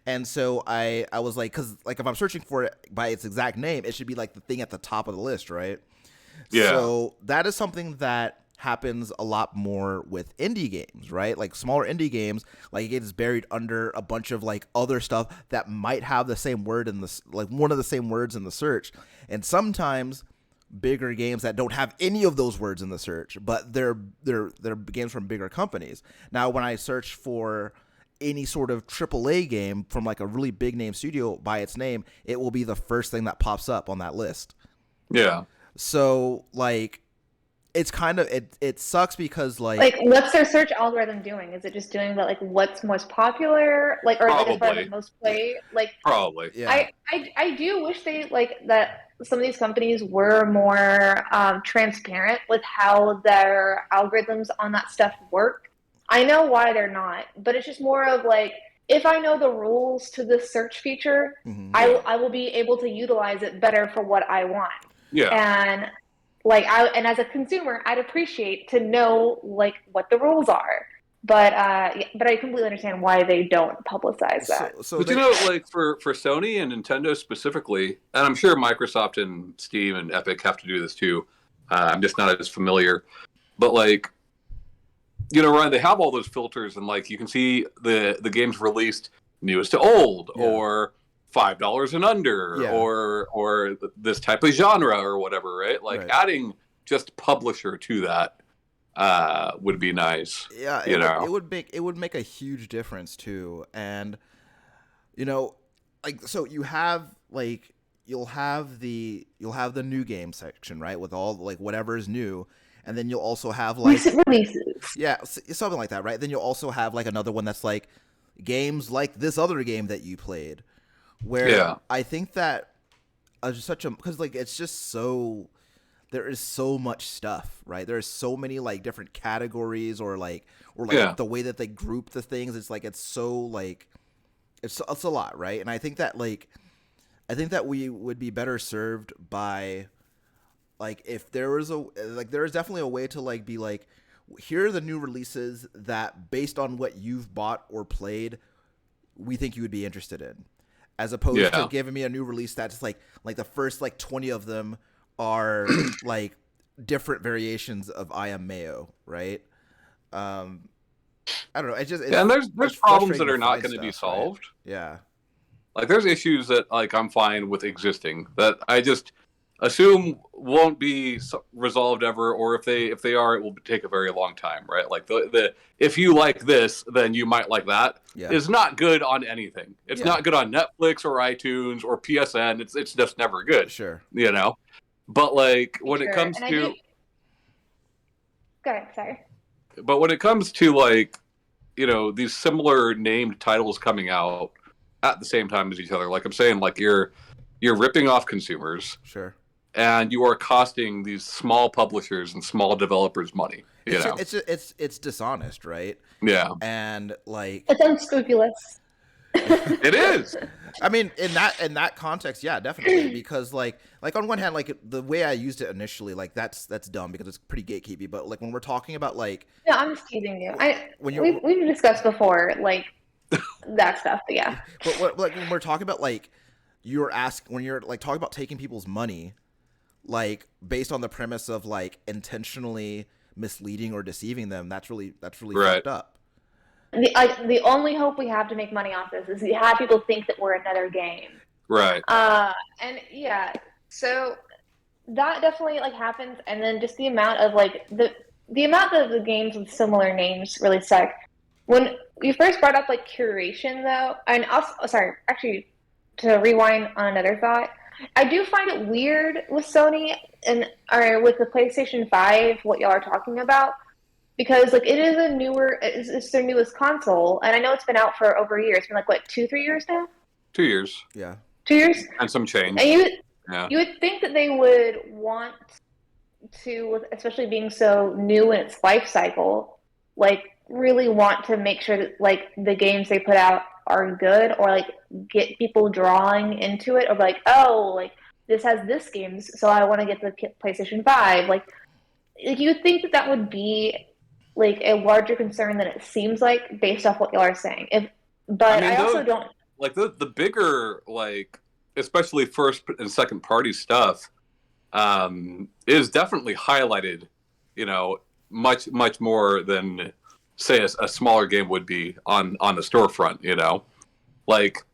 And so I was like, because like if I'm searching for it by its exact name, it should be like the thing at the top of the list, right? Yeah. So that is something that happens a lot more with indie games, right? Like smaller indie games, like it gets buried under a bunch of like other stuff that might have the same word in the like one of the same words in the search, and sometimes bigger games that don't have any of those words in the search, but they're games from bigger companies. Now, when I search for any sort of AAA game from like a really big name studio by its name, it will be the first thing that pops up on that list. Yeah. So like it's kind of it sucks because like what's their search algorithm doing? Is it just doing like what's most popular, like or like as far as like most played? Like probably. Yeah. I do wish they like that some of these companies were more transparent with how their algorithms on that stuff work. I know why they're not, but it's just more of like if I know the rules to this search feature, I will be able to utilize it better for what I want. Yeah. And like and as a consumer, I'd appreciate to know like what the rules are. But I completely understand why they don't publicize that. But like for Sony and Nintendo specifically, and I'm sure Microsoft and Steam and Epic have to do this too. I'm just not as familiar. But like, Ryan, they have all those filters, and like you can see the games released newest to old, or $5 and under, or this type of genre or whatever, right? Like adding just publisher to that would be nice. Yeah, it would make a huge difference too. And like so you have like you'll have the new game section, right, with all like whatever is new, and then you'll also have like recent releases. Yeah, something like that, right? Then you'll also have like another one that's like games like this other game that you played, where I think that because like it's just so. There is so much stuff, right? There's so many like different categories or the way that they group the things. It's like it's so like it's a lot, right? And I think that like I think that we would be better served by like if there was a like there is definitely a way to like be like here are the new releases that based on what you've bought or played we think you would be interested in, as opposed to Yeah. giving me a new release that's like the first like 20 of them are like different variations of I am Mayo, right? um I don't know, Yeah, and there's it's problems that frustrating to are not find going to be stuff, right? solved. Yeah. Like there's issues that like I'm fine with existing that I just assume won't be resolved ever, or if they are, it will take a very long time, right? Like the if you like this, then you might like that Yeah. is not good on anything. It's Yeah. not good on Netflix or iTunes or PSN. It's just never good, Sure. you know. But like For when it sure. comes And I do. to Go ahead. Sorry. but when it comes to like these similar named titles coming out at the same time as each other, like I'm saying, like you're ripping off consumers Sure. and you are costing these small publishers and small developers money. It's dishonest, right? Yeah, And like It's unscrupulous. it is. I mean, in that context, yeah, definitely. Because like on one hand, like the way I used it initially, like that's dumb because it's pretty gatekeepy. But like when we're talking about like No, I'm just teasing you. when We've discussed before like that stuff, but yeah. but what like when we're talking about like when you're like talking about taking people's money, like based on the premise of like intentionally misleading or deceiving them, that's really Right. fucked up. The only hope we have to make money off this is to have people think that we're another game. Right. And yeah, so that definitely like happens, and then just the amount of like the amount of the games with similar names really suck. When you first brought up like curation though, and also sorry, actually to rewind on another thought, I do find it weird with Sony and or with the PlayStation 5 what y'all are talking about because like it's their newest console, and I know it's been out for over a year. It's been like what 2-3 years now. 2 years. Yeah. 2 years, And some change. and Yeah. you would think that they would want to, especially being so new in its life cycle, like really want to make sure that like the games they put out are good or like get people drawing into it or like oh like this has this games so I want to get the PlayStation 5 like you would think that that would be like a larger concern than it seems like based off what y'all are saying but I also don't like the bigger like especially first and second party stuff is definitely highlighted, much more than say a smaller game would be on the storefront. Like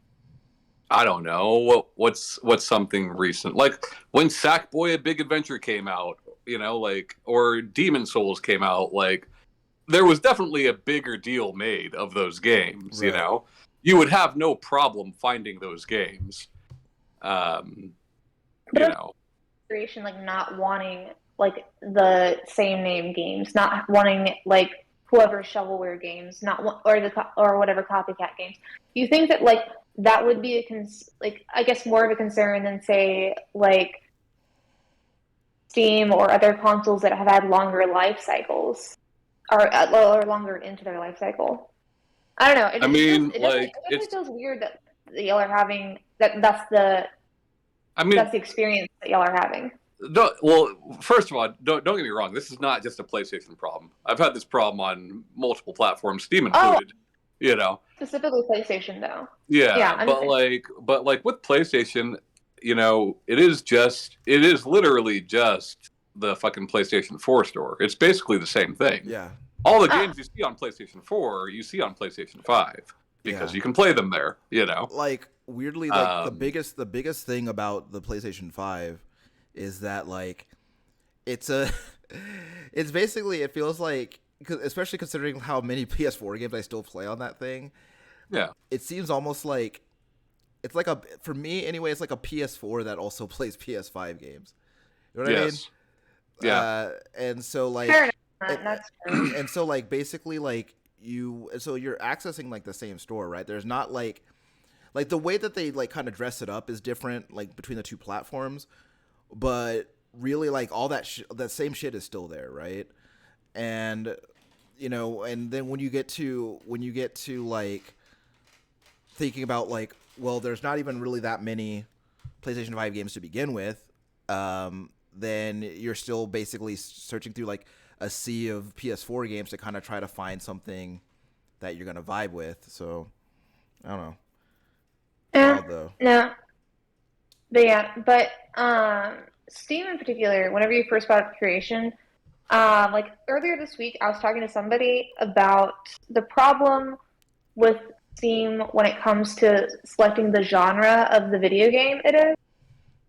I don't know what's something recent like when Sackboy: A Big Adventure came out, like or Demon Souls came out, like there was definitely a bigger deal made of those games. Right. You would have no problem finding those games. Um, but you know, creation like not wanting like the same name games not wanting like whoever shovelware games not or or whatever copycat games do you think that like that would be like I guess more of a concern than say like Steam or other consoles that have had longer life cycles or longer into their life cycle. I don't know. I mean, it like definitely feels weird that y'all are having that's the I mean, that's the experience that y'all are having. well, first of all, don't get me wrong. This is not just a PlayStation problem. I've had this problem on multiple platforms, Steam included. Specifically PlayStation though. Yeah, but like with PlayStation, it is literally just the fucking PlayStation 4 store. It's basically the same thing. Yeah. All the games you see on PlayStation 4, you see on PlayStation 5 because you can play them there. Like weirdly, like the biggest thing about the PlayStation 5 is that like it's it's basically it feels like especially considering how many PS4 games I still play on that thing. Yeah. It seems almost like it's like for me anyway, it's like a PS4 that also plays PS5 games. You know what I mean? Yeah. And so like Fair enough. That's true. and so like basically like you're accessing like the same store, right? There's not like the way that they like kind of dress it up is different like between the two platforms, but really like all that same shit is still there, right? And and then when you get to like thinking about like well there's not even really that many PlayStation 5 games to begin with, then you're still basically searching through like a sea of PS4 games to kind of try to find something that you're gonna vibe with. So I don't know. Yeah, Wild though. no, but Steam in particular, whenever you first brought up Curation, like earlier this week, I was talking to somebody about the problem with Steam when it comes to selecting the genre of the video game it is,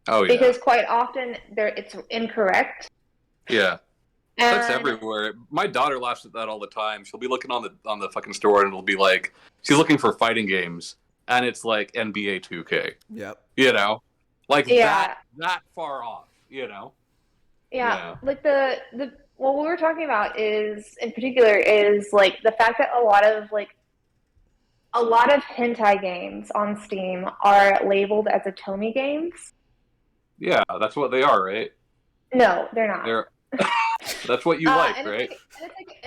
Oh yeah, because quite often it's incorrect. yeah. That's And everywhere. My daughter laughs at that all the time. She'll be looking on the fucking store, and it'll be like she's looking for fighting games, and it's like NBA 2K. Yep. You know, like yeah, that far off. You know. yeah, Yeah. like the what we were talking about is in particular is like the fact that a lot of hentai games on Steam are labeled as Atomi games. Yeah, that's what they are, right? No, they're not. They're that's what you like, And it's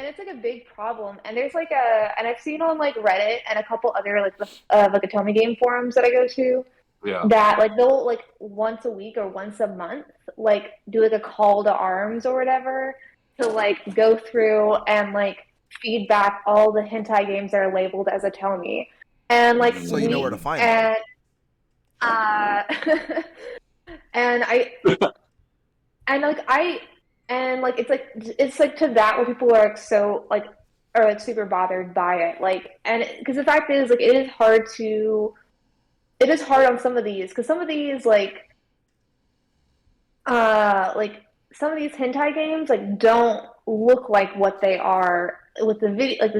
right? like a big problem. And there's like and I've seen on like Reddit and a couple other like Atomi game forums that I go to Yeah. that like they'll like once a week or once a month like do like a call to arms or whatever to like go through and like feedback all the hentai games that are labeled as Atomi. And like So you know where to we find them. uh and I and like I and like it's like to that where people are like so like are like super bothered by it like and because the fact is like it is hard on some of these because some of these like some of these hentai games like don't look like what they are with the video like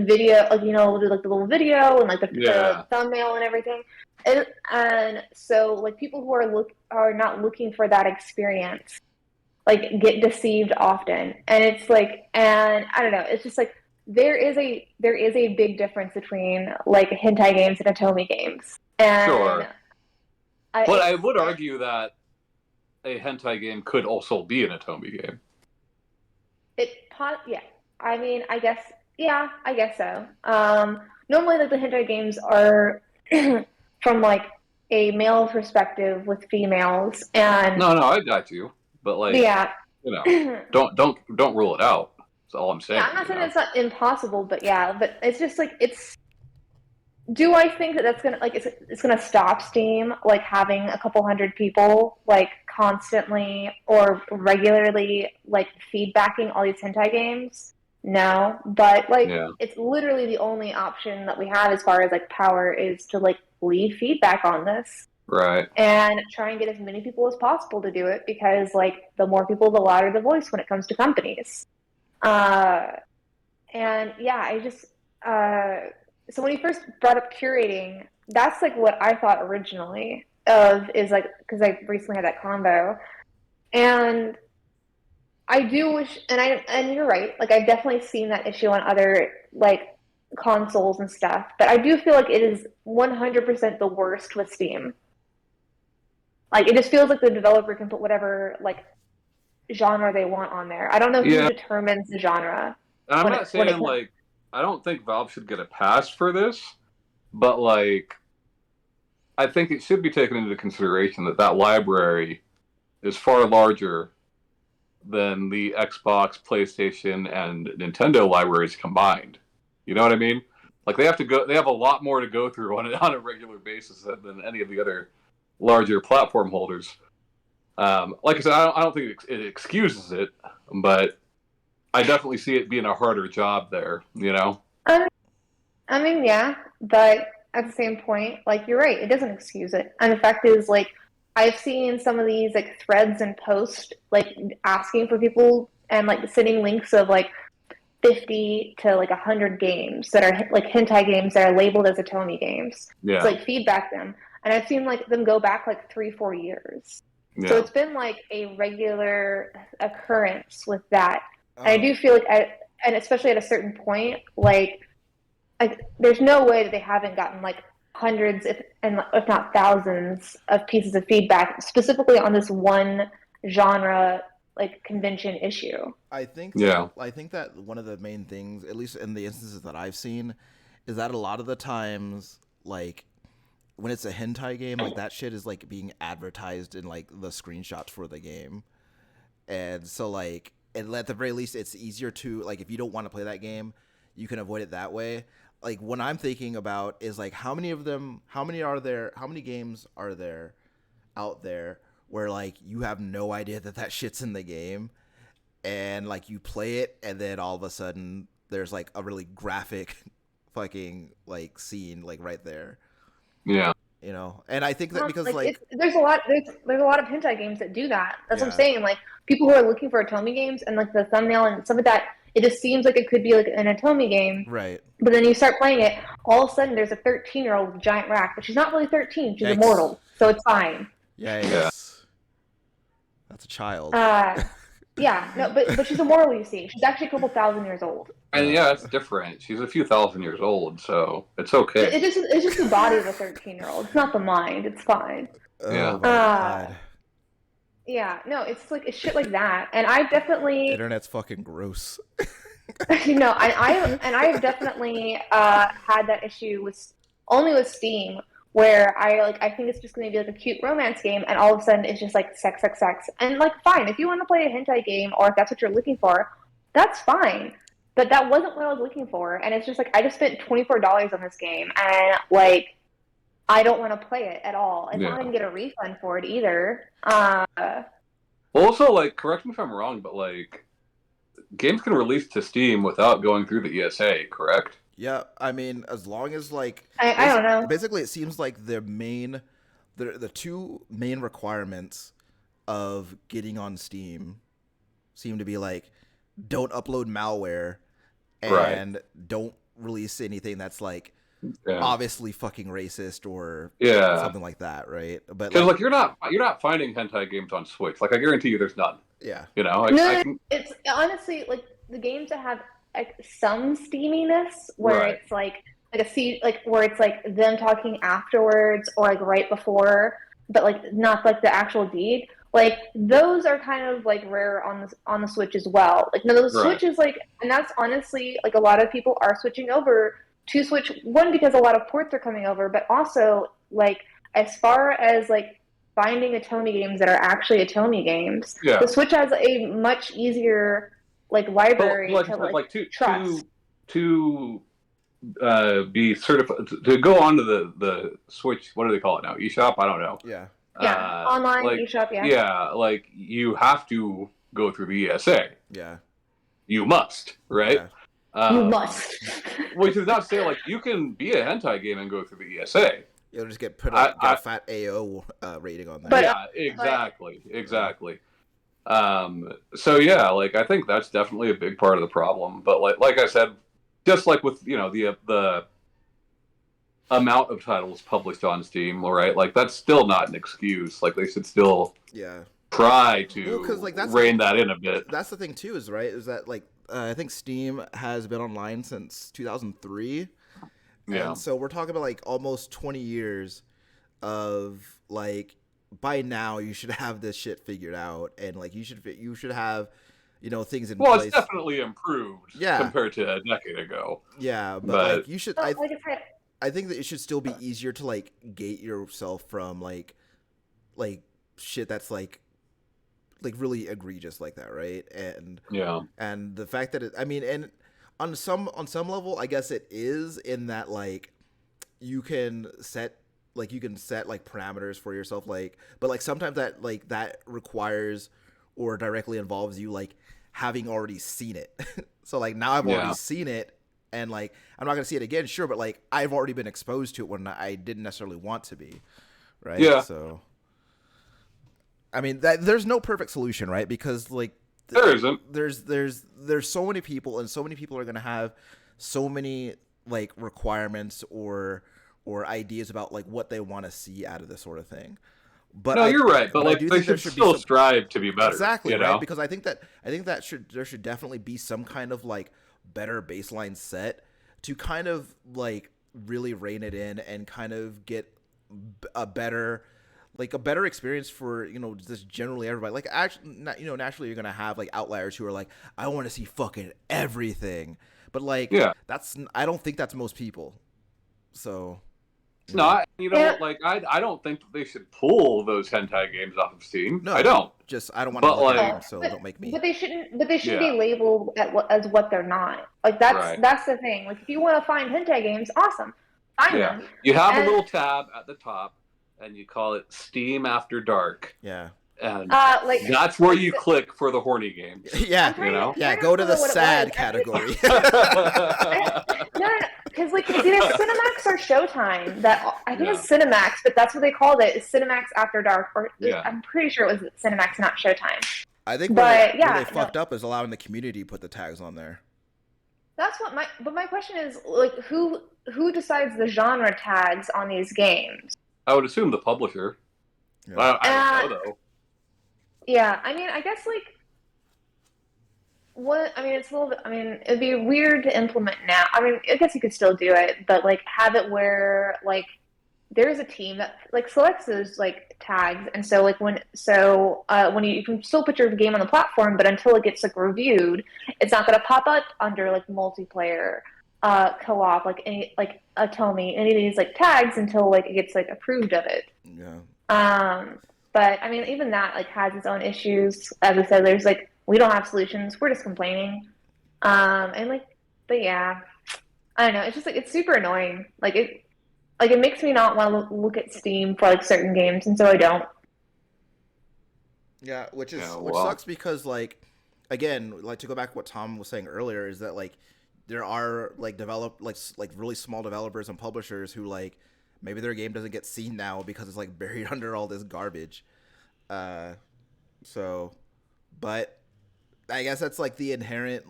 like the little video and like the Yeah. thumbnail and everything and so like people who are not looking for that experience like get deceived often and it's like and I don't know it's just like there is a big difference between like hentai games and Atomi games and Sure. I But I it's would argue that a hentai game could also be an Atomi game. yeah I mean I guess so normally like the hentai games are from like a male perspective with females and No, I got you. But like, yeah you know, yeah don't rule it out. That's all I'm saying, I'm not you saying know. it's not impossible but yeah but it's just like it's do I think that that's gonna like it's gonna stop Steam like having a couple hundred people like constantly or regularly like feedbacking all these hentai games? No, but like Yeah. it's literally the only option that we have as far as like power is to like leave feedback on this Right. and try and get as many people as possible to do it because like the more people, the louder the voice when it comes to companies. Uh, and yeah, I just so when you first brought up curating, that's like what I thought originally of is like because I recently had that combo, and I do wish, and you're right, like I've definitely seen that issue on other like consoles and stuff, but I do feel like it is 100% the worst with Steam. Like it just feels like the developer can put whatever like genre they want on there. I don't know who Yeah. determines the genre And I'm not when it saying like I don't think Valve should get a pass for this, but like I think it should be taken into consideration that that library is far larger than the Xbox, PlayStation, and Nintendo libraries combined. You know what I mean? Like they have a lot more to go through on a regular basis than any of the other larger platform holders. Like I said, I don't think it excuses it, but I definitely see it being a harder job there. You know? um, I mean, yeah, but at the same point, like you're right, it doesn't excuse it. And the fact is, like, I've seen some of these like threads and posts like asking for people and like sending links of like 50 to like 100 games that are like hentai games that are labeled as Atomi games to Yeah, like feedback them. And I've seen like them go back like 3, 4 years. So yeah, it's been like a regular occurrence with that. And I Um, do feel like and especially at a certain point, like there's no way that they haven't gotten like hundreds if not thousands of pieces of feedback specifically on this one genre like convention issue. yeah, I think that one of the main things, at least in the instances that I've seen, is that a lot of the times, like when it's a hentai game, like that shit is like being advertised in like the screenshots for the game. And so like, and at the very least, it's easier to like if you don't want to play that game, you can avoid it that way. Like what I'm thinking about is like how many of them, how many are there, how many games are there out there where like you have no idea that that shit's in the game, and like you play it, and then all of a sudden there's like a really graphic fucking like scene like right there. Yeah. You know, and I think that because like there's a lot of hentai games that do that. That's what I'm yeah, saying. Like people who are looking for Atomi games and like the thumbnail and stuff like that, it just seems like it could be like an Atomi game. right. But then you start playing it, all of a sudden there's a 13-year-old with giant rack, but she's not really 13. She's Yikes. immortal, so it's fine. Yikes. Yeah. That's a child. Yeah, no, but she's immortal. You see, she's actually a couple thousand years old. And yeah, it's different. She's a few thousand years old, so it's okay. It's just the body of a 13-year-old. It's not the mind. It's fine. Yeah. Oh my God. Yeah, no, it's like it's shit like that, and I've definitely Internet's fucking gross. you know, I've definitely had that issue with only with Steam, where I think it's just going to be like a cute romance game, and all of a sudden it's just like sex, sex, sex, and like fine, if you want to play a hentai game or if that's what you're looking for, that's fine. But that wasn't what I was looking for, and it's just like I just spent $24 on this game, and like I don't want to play it at all. It's not going to get a refund for it either. Also, like, correct me if I'm wrong, but like, games can release to Steam without going through the ESA, correct? Yeah, I mean, as long as like I don't know. Basically, it seems like the two main requirements of getting on Steam seem to be like don't upload malware and don't release anything that's like obviously fucking racist or something like that, right? But because like you're not finding hentai games on Switch. Like I guarantee you, there's none. Yeah, you know. It's honestly like the games that have like some steaminess where it's like where it's like them talking afterwards or like right before, but like not like the actual deed. Like those are kind of like rare on the Switch as well. Like no, the Switch is like, and that's honestly like a lot of people are switching over to Switch. One, because a lot of ports are coming over, but also like as far as like finding Atomi games that are actually Atomi games, the Switch has a much easier like library to trust. To be certified to go onto the Switch. What do they call it now? eShop? I don't know. Yeah. Online eShop. Yeah, like you have to go through the ESA. Yeah. You must, right? Yeah. You must. Which is not to say like you can be a hentai game and go through the ESA. You'll just get put get a fat AO rating on there. But, yeah, exactly. So yeah, like I think that's definitely a big part of the problem. But like I said, just like with the amount of titles published on Steam, right? Like that's still not an excuse. Like they should still try to rein that in a bit. That's the thing too, is that like I think Steam has been online since 2003. Yeah. And so we're talking about like almost 20 years of like by now you should have this shit figured out, and like you should have things in place. Well, it's definitely improved compared to a decade ago. Yeah, but like you should I think that it should still be easier to like gate yourself from like shit that's like really egregious like that, right? And the fact that and on some level, I guess it is in that like you can set like parameters for yourself, like, but like sometimes that requires or directly involves you like having already seen it. So like now I've already seen it, and like I'm not gonna see it again, sure, but like I've already been exposed to it when I didn't necessarily want to be, right? Yeah. So I mean there's no perfect solution, right? Because like there isn't. There's so many people, and so many people are gonna have so many like requirements or ideas about like what they want to see out of this sort of thing. But no, you're right. But like they should still strive to be better. Exactly, right? Because I think that there should definitely be some kind of like better baseline set to kind of like really rein it in and kind of get a better experience for just generally everybody. Like actually, naturally you're gonna have like outliers who are like, I want to see fucking everything, but like I don't think that's most people. So it's not. You know, like I don't think that they should pull those hentai games off of Steam. No, I don't. Just I don't want to But look like, at them, so don't make me. But they shouldn't. But they shouldn't Yeah. be labeled as what they're not. Like that's Right. that's the thing. Like if you want to find hentai games, awesome, find Yeah. them. You have And- a little tab at the top, and you call it Steam After Dark, Yeah. and like that's where you click for the horny games. Yeah. You know? Yeah. Go to the sad category. No, because like it's either Cinemax or Showtime. That I think Yeah. it's Cinemax, but that's what they called it. Is Cinemax After Dark, or Yeah. I'm pretty sure it was Cinemax, not Showtime. I think But, where they fucked up is allowing the community to put the tags on there. That's what my question is, like who decides the genre tags on these games? I would assume the publisher. Yeah. I don't know though. Yeah, I mean, I guess like what I mean, it's a little bit. I mean, it'd be weird to implement now. I mean, I guess you could still do it, but like have it where like there's a team that like selects those like tags, and so like when you can still put your game on the platform, but until it gets like reviewed, it's not going to pop up under like multiplayer, co-op, like any like Atomi, any of these like tags until like it gets like approved of it. Yeah. But I mean, even that like has its own issues. As I said, there's like we don't have solutions. We're just complaining. And like, but yeah, I don't know. It's just like it's super annoying. Like it makes me not want to look at Steam for like certain games, and so I don't. Yeah, which Yeah, which well. sucks because like again, like to go back to what Tom was saying earlier is that like there are like really small developers and publishers who like maybe their game doesn't get seen now because it's like buried under all this garbage. So, but I guess that's like the inherent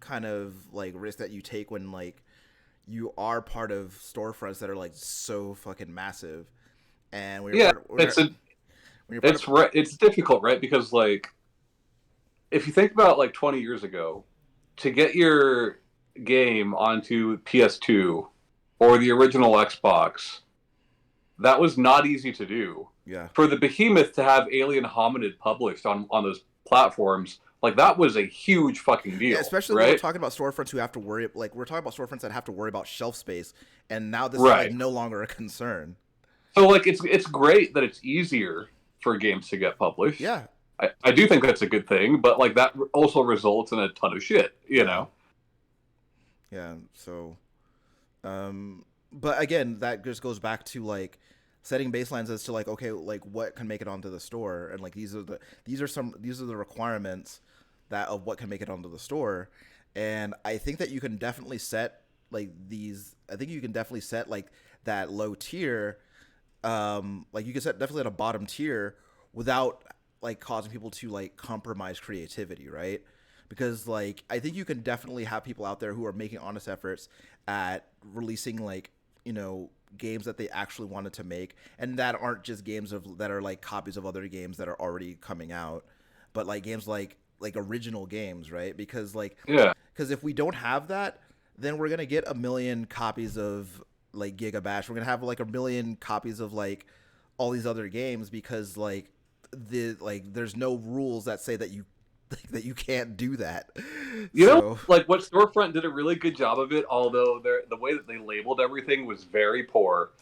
kind of like risk that you take when like you are part of storefronts that are like so fucking massive, and it's difficult, right? Because like if you think about like 20 years ago, to get your game onto PS2 or the original Xbox, that was not easy to do. Yeah. For the behemoth to have Alien Hominid published on those platforms, like that was a huge fucking deal. Yeah, especially right? when we're talking about storefronts who have to worry, like we're talking about storefronts that have to worry about shelf space, and now this is like no longer a concern. So like it's great that it's easier for games to get published. Yeah. I do think that's a good thing, but like that also results in a ton of shit, you know? Yeah, so but again, that just goes back to like setting baselines as to like, okay, like what can make it onto the store, and like these are the requirements that of what can make it onto the store. And I think that you can definitely set like that low tier, like you can set definitely at a bottom tier without like causing people to like compromise creativity, right? Because like I think you can definitely have people out there who are making honest efforts at releasing like, you know, games that they actually wanted to make, and that aren't just games that are like copies of other games that are already coming out, but like games like original games, right? Because like because if we don't have that, then we're gonna get 1 million copies of like Giga Bash. We're gonna have like 1 million copies of like all these other games because like there's no rules that say that you can't do that. You know, like what Storefront did a really good job of it, although the way that they labeled everything was very poor,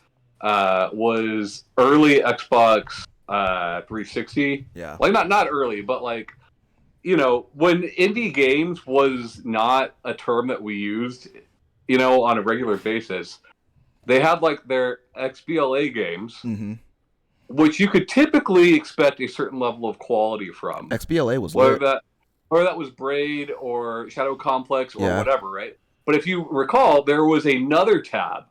was early Xbox 360. Yeah. Like not early, but like, you know, when indie games was not a term that we used, you know, on a regular basis, they had like their XBLA games, mm-hmm. which you could typically expect a certain level of quality from. XBLA was whether that was Braid or Shadow Complex or whatever, right? But if you recall, there was another tab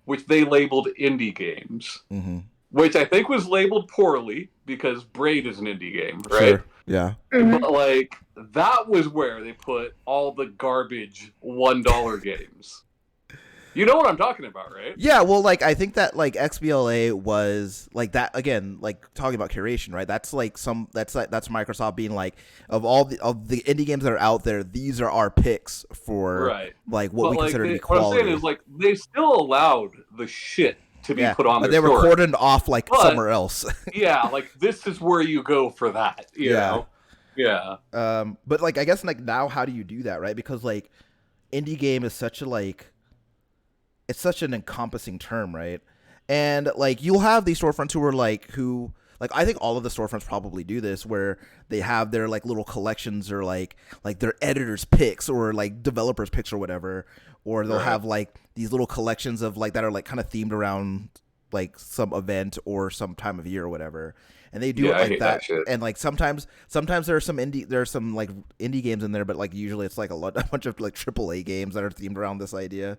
which they labeled indie games, mm-hmm. which I think was labeled poorly because Braid is an indie game, right? Sure. Yeah. Mm-hmm. But like that was where they put all the garbage $1 games. You know what I'm talking about, right? Yeah, well, like I think that like XBLA was like that again, like talking about curation, right? That's like that's Microsoft being like of the indie games that are out there, these are our picks for like what we consider to be quality. What I'm saying is like they still allowed the shit to be put on but their they were cordoned off like somewhere else. Yeah, like this is where you go for that, you know? Yeah. But like I guess like now how do you do that, right? Because like indie game is such a like it's such an encompassing term, right? And like you'll have these storefronts who are like I think all of the storefronts probably do this where they have their like little collections or like their editors picks or like developers picks or whatever, or they'll have like these little collections of like that are like kind of themed around like some event or some time of year or whatever. And they do it like that. And like sometimes there are some like indie games in there, but like usually it's like a bunch of like AAA games that are themed around this idea.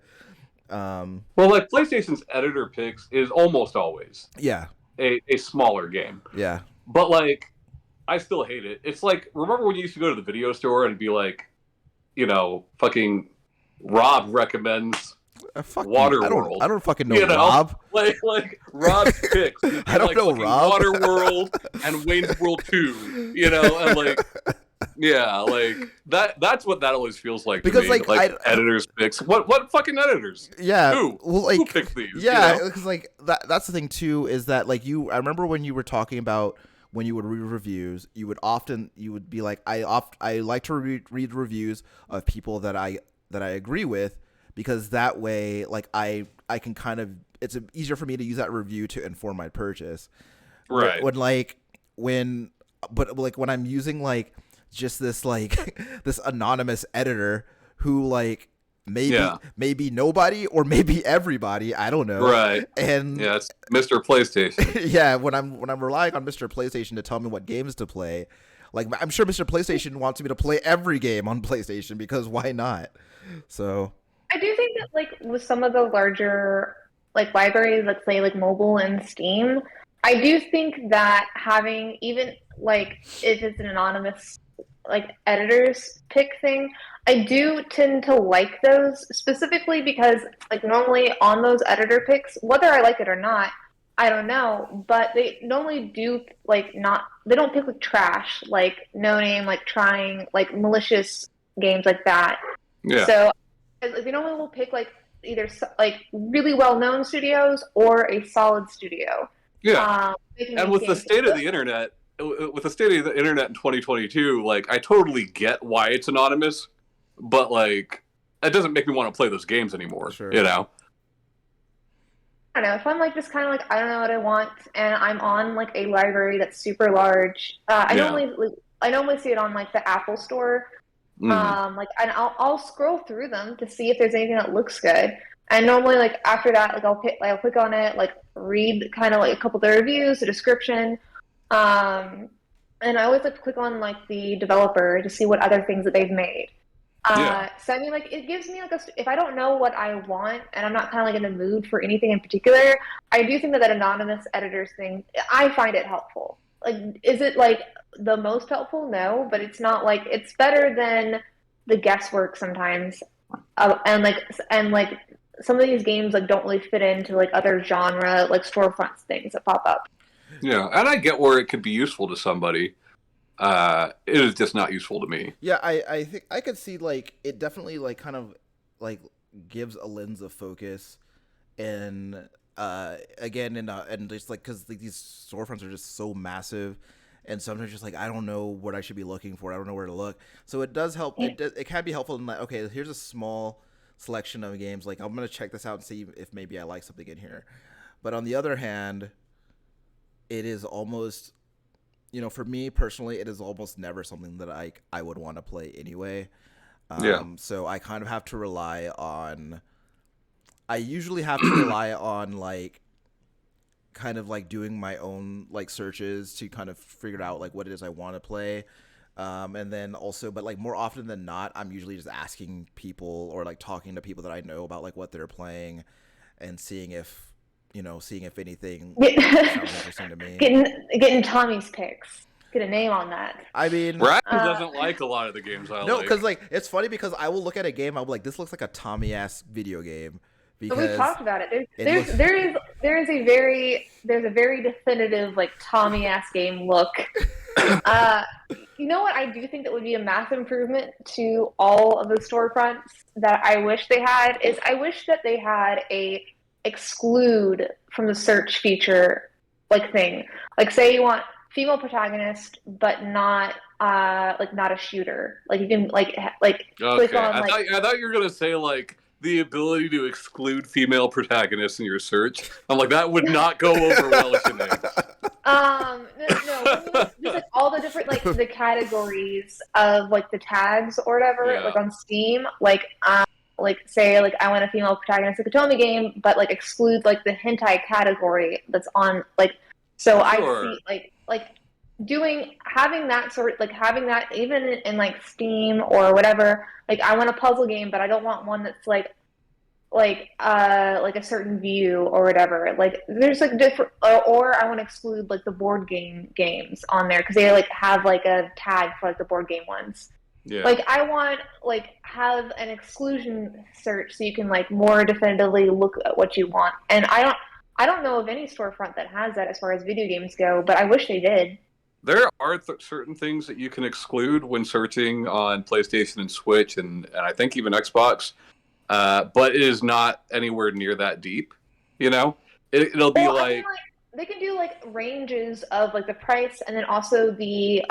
Well, like PlayStation's editor picks is almost always a smaller game. Yeah. But like I still hate it. It's like, remember when you used to go to the video store and be like, you know, fucking Rob recommends Waterworld. I don't fucking know Rob. Like Rob's picks. I don't know Rob. Waterworld and Wayne's World 2, you know, and like yeah, like that's what that always feels like because to me. like editors picks. What fucking editors? Yeah. Who? Well, like, who picked these? Yeah, you know? because like that's the thing too is that like I remember when you were talking about when you would read reviews, you would be like I like to read reviews of people that I agree with, because that way like I can kind of, it's easier for me to use that review to inform my purchase. Right. When I'm using like just this like this anonymous editor who like maybe nobody or maybe everybody, I don't know. Right. And yeah, it's Mr. PlayStation. Yeah, when I'm relying on Mr. PlayStation to tell me what games to play, like I'm sure Mr. PlayStation wants me to play every game on PlayStation, because why not? So I do think that like with some of the larger like libraries, let's say like mobile and Steam, I do think that having, even like if it's an anonymous like editors pick thing, I do tend to like those specifically because like normally on those editor picks, whether I like it or not, I don't know, but they normally do like they don't pick like trash, like no name, like trying, like malicious games like that. Yeah. So they normally will pick like either like really well-known studios or a solid studio. Yeah. And with the state of the internet, in 2022, like I totally get why it's anonymous, but like it doesn't make me want to play those games anymore. Sure. You know. I don't know, if I'm like just kind of like I don't know what I want and I'm on like a library that's super large. I normally see it on like the Apple Store. Mm-hmm. Like, and I'll scroll through them to see if there's anything that looks good. And normally, like after that, like I'll click on it, like read kind of like a couple of the reviews, the description, and I always like to click on like the developer to see what other things that they've made. So I mean, like it gives me like if I don't know what I want and I'm not kind of like in the mood for anything in particular, I do think that anonymous editors thing, I find it helpful. Like, is it like the most helpful? No, but it's not like, it's better than the guesswork sometimes. And like some of these games like don't really fit into like other genre like storefronts things that pop up. Yeah, and I get where it could be useful to somebody. It is just not useful to me. Yeah, I think I could see like it definitely like kind of like gives a lens of focus, and again and just like because like, these storefronts are just so massive, and sometimes just like I don't know what I should be looking for. I don't know where to look. So it does help. It can be helpful in like, okay, here's a small selection of games. Like I'm gonna check this out and see if maybe I like something in here. But on the other hand, it is almost, you know, for me personally, it is almost never something that I would want to play anyway. So I kind of have to rely on. I usually have to rely on like kind of like doing my own like searches to kind of figure out like what it is I want to play. And then also, but like more often than not, I'm usually just asking people or like talking to people that I know about like what they're playing and seeing if anything sounds interesting to me. Getting Tommy's picks. Get a name on that. I mean, Brian doesn't like a lot of the games I like. No, because like it's funny because I will look at a game, I'll be like, this looks like a Tommy-ass video game. Because we've talked about it. There's a very definitive like Tommy-ass game look. You know what? I do think that would be a massive improvement to all of the storefronts that I wish they had is I wish that they had a exclude from the search feature like thing. Like say you want female protagonist, but not not a shooter. Like you can like okay. click on I thought you were gonna say like the ability to exclude female protagonists in your search. I'm like, that would not go over well with Sinead. No, just like all the different like the categories of like the tags or whatever, Yeah. like on Steam, like say like I want a female protagonist like a Tomy game, but like exclude like the hentai category that's on like so Sure. I see like doing having that sort like having that even in like Steam or whatever, like I want a puzzle game, but I don't want one that's like a certain view or whatever. Like there's like different or I want to exclude like the board games on there because they like have like a tag for like the board game ones. Yeah. Like I want like have an exclusion search so you can like more definitively look at what you want. And I don't know of any storefront that has that as far as video games go, but I wish they did. There are certain things that you can exclude when searching on PlayStation and Switch, and I think even Xbox, but it is not anywhere near that deep. You know, it'll be I mean, like they can do like ranges of like the price and then also the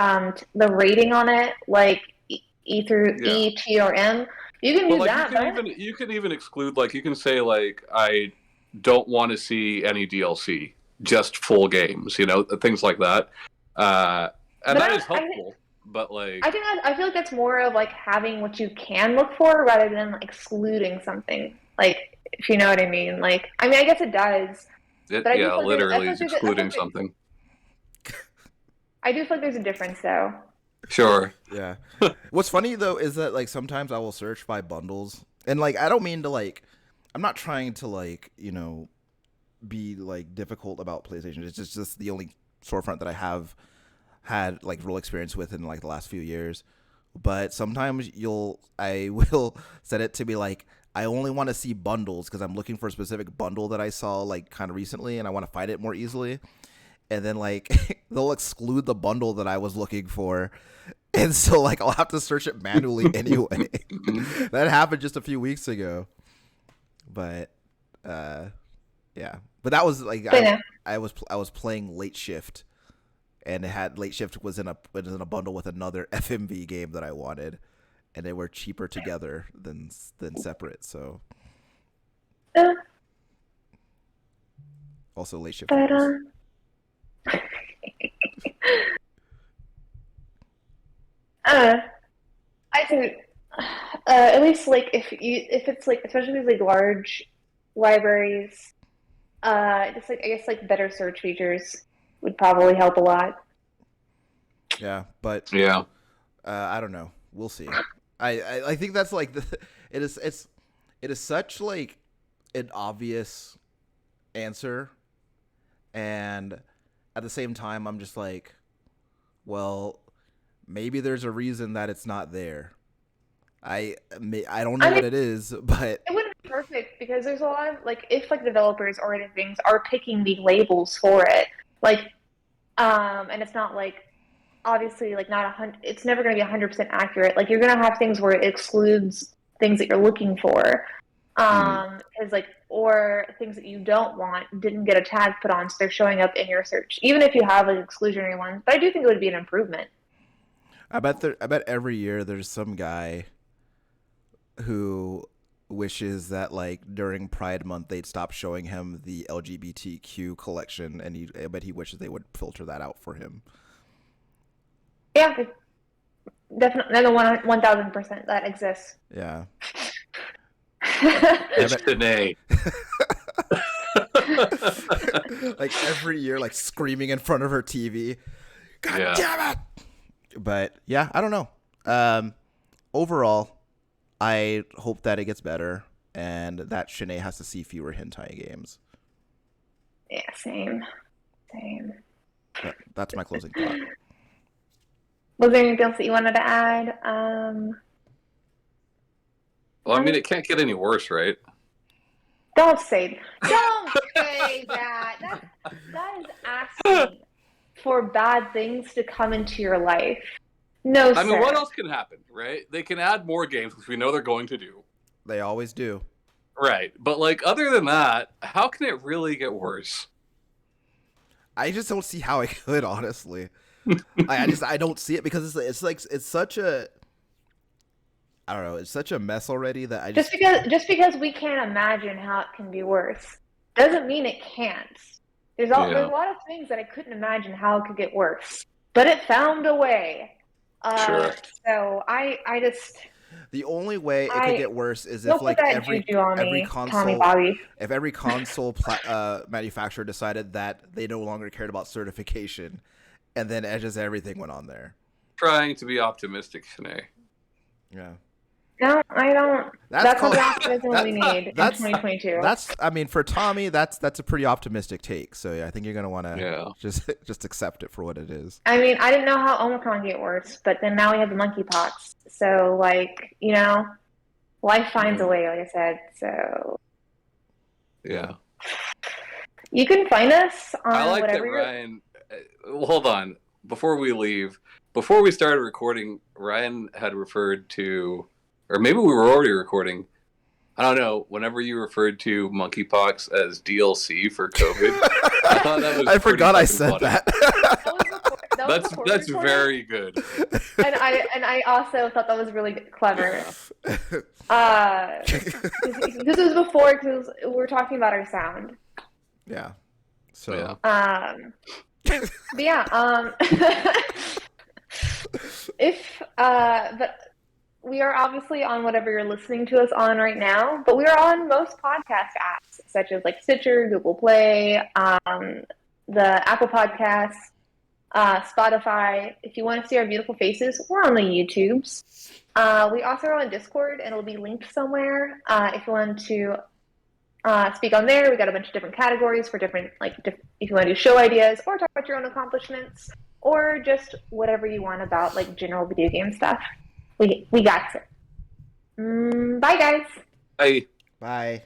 rating on it, like E through E, T, or M. You can do like, that. you can even exclude, like you can say like I don't want to see any DLC, just full games. You know, things like that. And that is helpful, but like I feel like that's more of like having what you can look for rather than like, excluding something. Like if you know what I mean. Like I mean I guess it does. But I yeah, literally is excluding something. I do feel like there's a difference though. Sure. Yeah. What's funny though is that like sometimes I will search by bundles, and like I don't mean to like, I'm not trying to like be like difficult about PlayStation. It's just the only storefront that I have had like real experience with in like the last few years. But sometimes I will set it to be like I only want to see bundles because I'm looking for a specific bundle that I saw like kind of recently and I want to find it more easily. And then like they'll exclude the bundle that I was looking for. And so like I'll have to search it manually anyway. That happened just a few weeks ago. But yeah. But that was like I was playing Late Shift, and it had Late Shift was in a bundle with another FMV game that I wanted, and they were cheaper together than separate. So also Late Shift. I think at least like if it's like especially with like large libraries, just like I guess like better search features would probably help a lot. Yeah, but yeah, I don't know. We'll see. I think that's like it is such like an obvious answer, and at the same time I'm just like, well, maybe there's a reason that it's not there. I don't know what it is, but it wouldn't be perfect because there's a lot of like if like developers or other things are picking the labels for it, like and it's not like obviously like not 100. It's never going to be 100% accurate. Like you're going to have things where it excludes things that you're looking for, is like or things that you don't want didn't get a tag put on, so they're showing up in your search, even if you have like exclusionary ones. But I do think it would be an improvement. I bet every year there's some guy who wishes that like during Pride Month they'd stop showing him the LGBTQ collection, and I bet he wishes they would filter that out for him. Yeah, definitely, 1,000% that exists. Yeah. Sinead. Like every year, like screaming in front of her TV. God damn it! But yeah, I don't know. Overall, I hope that it gets better and that Shanae has to see fewer hentai games. Yeah, same. That's my closing thought. Was there anything else that you wanted to add? Well, I mean, it can't get any worse, right? Don't say that. That is asking for bad things to come into your life. No, I mean, what else can happen, right? They can add more games, which we know they're going to do. They always do. Right. But, like, other than that, how can it really get worse? I just don't see how it could, honestly. I don't see it because it's such a... I don't know. It's such a mess already that I just because we can't imagine how it can be worse doesn't mean it can't. There's a lot of things that I couldn't imagine how it could get worse, but it found a way. Sure. So I just the only way it could get worse is if don't put like that every juju on every me, Tommy console Bobby. if every console manufacturer decided that they no longer cared about certification, and then Edge's everything went on there. Trying to be optimistic, Shanae. Yeah. No, I don't. That's not the optimism we need in 2022. I mean, for Tommy, that's a pretty optimistic take. So yeah, I think you're gonna want to just accept it for what it is. I mean, I didn't know how Omicron get worse, but then now we have the monkeypox. So like, you know, life finds a way, like I said. So yeah, you can find us on I like whatever that Ryan. Hold on, before we leave, before we started recording, Ryan had referred to. Or maybe we were already recording. I don't know. Whenever you referred to monkeypox as DLC for COVID, I thought that was. I forgot I said funny. that. That's very good. And I also thought that was really clever. This was before because we were talking about our sound. Yeah. So. Yeah. But yeah. But. We are obviously on whatever you're listening to us on right now, but we are on most podcast apps, such as like Stitcher, Google Play, the Apple Podcasts, Spotify. If you want to see our beautiful faces, we're on the YouTubes. We also are on Discord, and it'll be linked somewhere. If you want to speak on there, we got a bunch of different categories for different, if you want to do show ideas or talk about your own accomplishments or just whatever you want about like general video game stuff. We got it. Bye, guys. Bye. Bye.